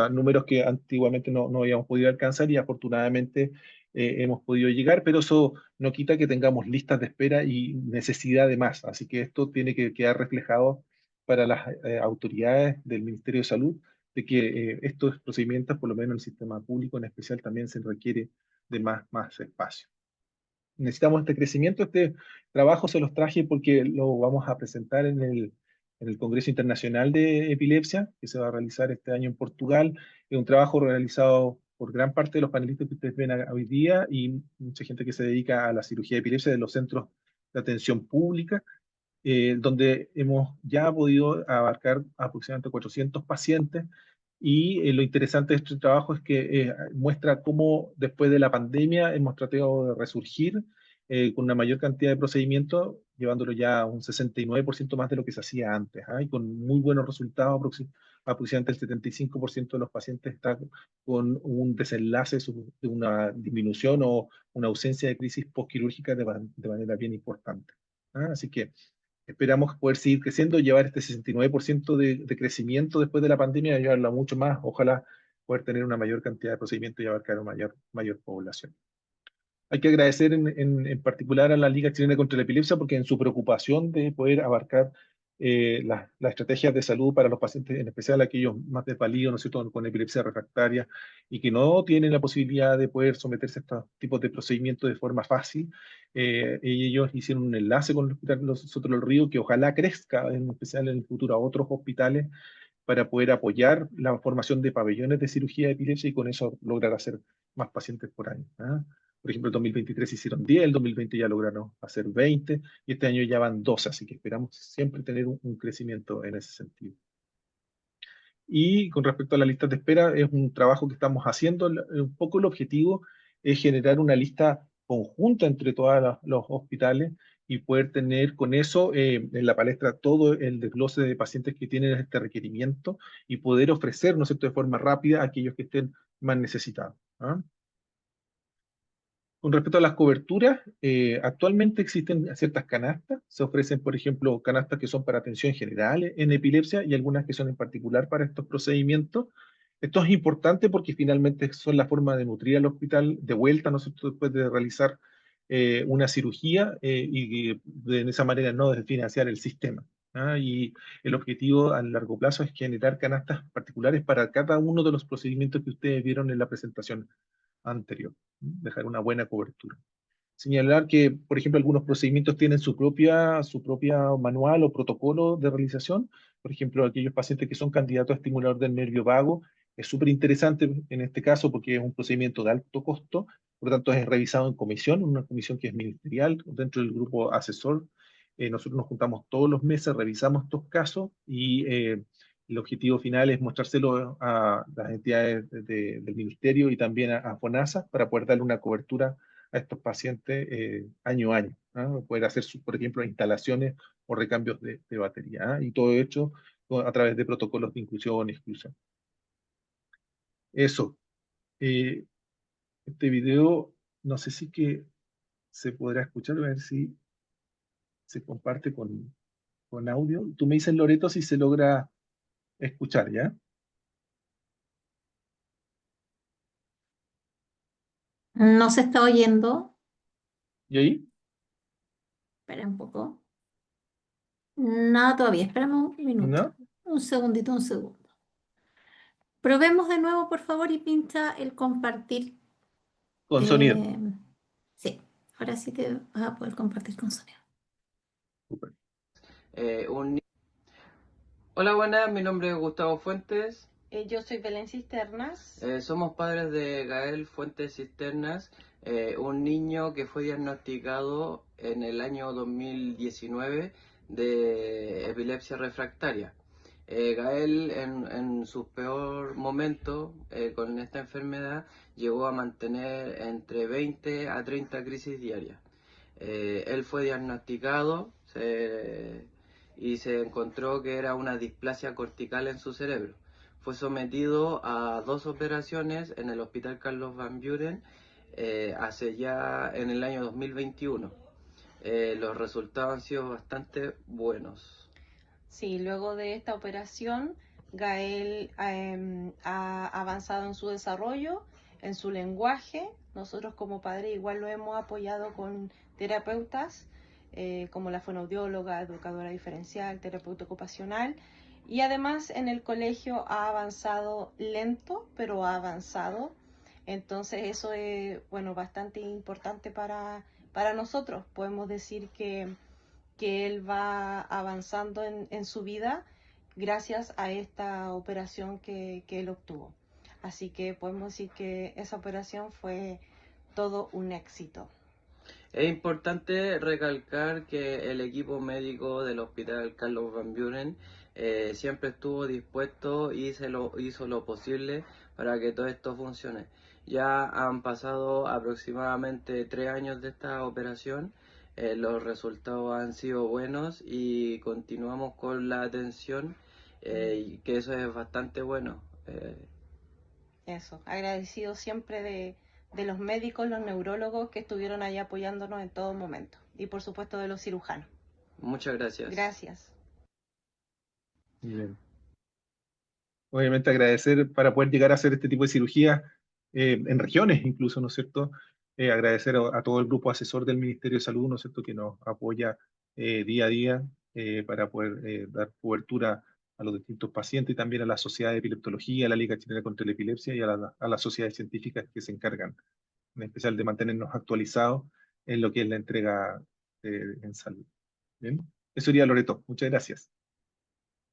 Números que antiguamente no habíamos podido alcanzar y afortunadamente hemos podido llegar, pero eso no quita que tengamos listas de espera y necesidad de más. Así que esto tiene que quedar reflejado para las autoridades del Ministerio de Salud de que estos procedimientos, por lo menos en el sistema público en especial, también se requiere de más espacio. Necesitamos este crecimiento, este trabajo se los traje porque lo vamos a presentar en el Congreso Internacional de Epilepsia, que se va a realizar este año en Portugal. Es un trabajo realizado por gran parte de los panelistas que ustedes ven hoy día y mucha gente que se dedica a la cirugía de epilepsia de los centros de atención pública, donde hemos ya podido abarcar aproximadamente 400 pacientes y lo interesante de este trabajo es que muestra cómo después de la pandemia hemos tratado de resurgir con una mayor cantidad de procedimientos, llevándolo ya a un 69% más de lo que se hacía antes, ¿ah? Y con muy buenos resultados, aproximadamente el 75% de los pacientes está con un desenlace de una disminución o una ausencia de crisis postquirúrgica de manera bien importante. ¿Ah? Así que esperamos poder seguir creciendo, llevar este 69% de crecimiento después de la pandemia, llevarlo a mucho más, ojalá poder tener una mayor cantidad de procedimientos y abarcar una mayor población. Hay que agradecer en particular a la Liga Chilena contra la Epilepsia porque en su preocupación de poder abarcar las estrategias de salud para los pacientes, en especial aquellos más desvalidos, ¿no es cierto?, con epilepsia refractaria y que no tienen la posibilidad de poder someterse a estos tipos de procedimientos de forma fácil. Ellos hicieron un enlace con el Hospital Soto del Río que ojalá crezca, en especial en el futuro, a otros hospitales para poder apoyar la formación de pabellones de cirugía de epilepsia y con eso lograr hacer más pacientes por año. ¿Ah? Por ejemplo, el 2023 hicieron 10, el 2020 ya lograron hacer 20 y este año ya van 12, así que esperamos siempre tener un crecimiento en ese sentido. Y con respecto a las listas de espera, es un trabajo que estamos haciendo. Un poco el objetivo es generar una lista conjunta entre todos los hospitales y poder tener con eso en la palestra todo el desglose de pacientes que tienen este requerimiento y poder ofrecer, ¿no es cierto?, de forma rápida a aquellos que estén más necesitados. ¿Ah? Con respecto a las coberturas, actualmente existen ciertas canastas. Se ofrecen, por ejemplo, canastas que son para atención general en epilepsia y algunas que son en particular para estos procedimientos. Esto es importante porque finalmente son la forma de nutrir al hospital de vuelta, ¿no es cierto?, después de realizar una cirugía y de esa manera no desfinanciar el sistema. ¿Ah? Y el objetivo a largo plazo es generar canastas particulares para cada uno de los procedimientos que ustedes vieron en la presentación anterior, dejar una buena cobertura. Señalar que, por ejemplo, algunos procedimientos tienen su propia manual o protocolo de realización. Por ejemplo, aquellos pacientes que son candidatos a estimulador del nervio vago, es súper interesante en este caso porque es un procedimiento de alto costo, por lo tanto es revisado en comisión, una comisión que es ministerial, dentro del grupo asesor. Nosotros nos juntamos todos los meses, revisamos estos casos y el objetivo final es mostrárselo a las entidades del ministerio y también a FONASA para poder darle una cobertura a estos pacientes año a año. ¿Ah? Poder hacer, por ejemplo, instalaciones o recambios de batería. ¿Ah? Y todo hecho a través de protocolos de inclusión y exclusión. Eso. Eh, este video, no sé si que se podrá escuchar, a ver si se comparte con audio. Tú me dices, Loreto, si se logra escuchar, ¿ya? No se está oyendo. ¿Y ahí? Espera un poco. Nada todavía. Espérame un minuto. ¿No? Un segundito, un segundo. Probemos de nuevo, por favor, y pincha el compartir. Con sonido. Eh, sí, ahora sí te vas a poder compartir con sonido. Súper. un... Hola, buenas, mi nombre es Gustavo Fuentes. Yo soy Belén Cisternas. Somos padres de Gael Fuentes Cisternas, un niño que fue diagnosticado en el año 2019 de epilepsia refractaria. Gael en su peor momento con esta enfermedad llegó a mantener entre 20 a 30 crisis diarias. Él fue diagnosticado y se encontró que era una displasia cortical en su cerebro. Fue sometido a 2 operaciones en el Hospital Carlos Van Buren hace ya en el año 2021. Los resultados han sido bastante buenos. Sí, luego de esta operación, Gael ha avanzado en su desarrollo, en su lenguaje. Nosotros como padres igual lo hemos apoyado con terapeutas, como la fonoaudióloga, educadora diferencial, terapeuta ocupacional. Y además en el colegio ha avanzado lento, pero ha avanzado. Entonces eso es, bueno, bastante importante para nosotros. Podemos decir que él va avanzando en su vida gracias a esta operación que él obtuvo. Así que podemos decir que esa operación fue todo un éxito. Es importante recalcar que el equipo médico del Hospital Carlos Van Buren siempre estuvo dispuesto y hizo lo posible para que todo esto funcione. Ya han pasado aproximadamente 3 años de esta operación, los resultados han sido buenos y continuamos con la atención, y que eso es bastante bueno. Eso, agradecido siempre de los médicos, los neurólogos que estuvieron ahí apoyándonos en todo momento. Y por supuesto de los cirujanos. Muchas gracias. Gracias. Bien. Obviamente agradecer para poder llegar a hacer este tipo de cirugía en regiones incluso, ¿no es cierto? Agradecer a todo el grupo asesor del Ministerio de Salud, ¿no es cierto?, que nos apoya día a día para poder dar cobertura a los distintos pacientes y también a la Sociedad de Epileptología, a la Liga Chilena contra la Epilepsia y a las sociedades científicas que se encargan, en especial de mantenernos actualizados en lo que es la entrega en salud. Bien, eso sería Loreto. Muchas gracias.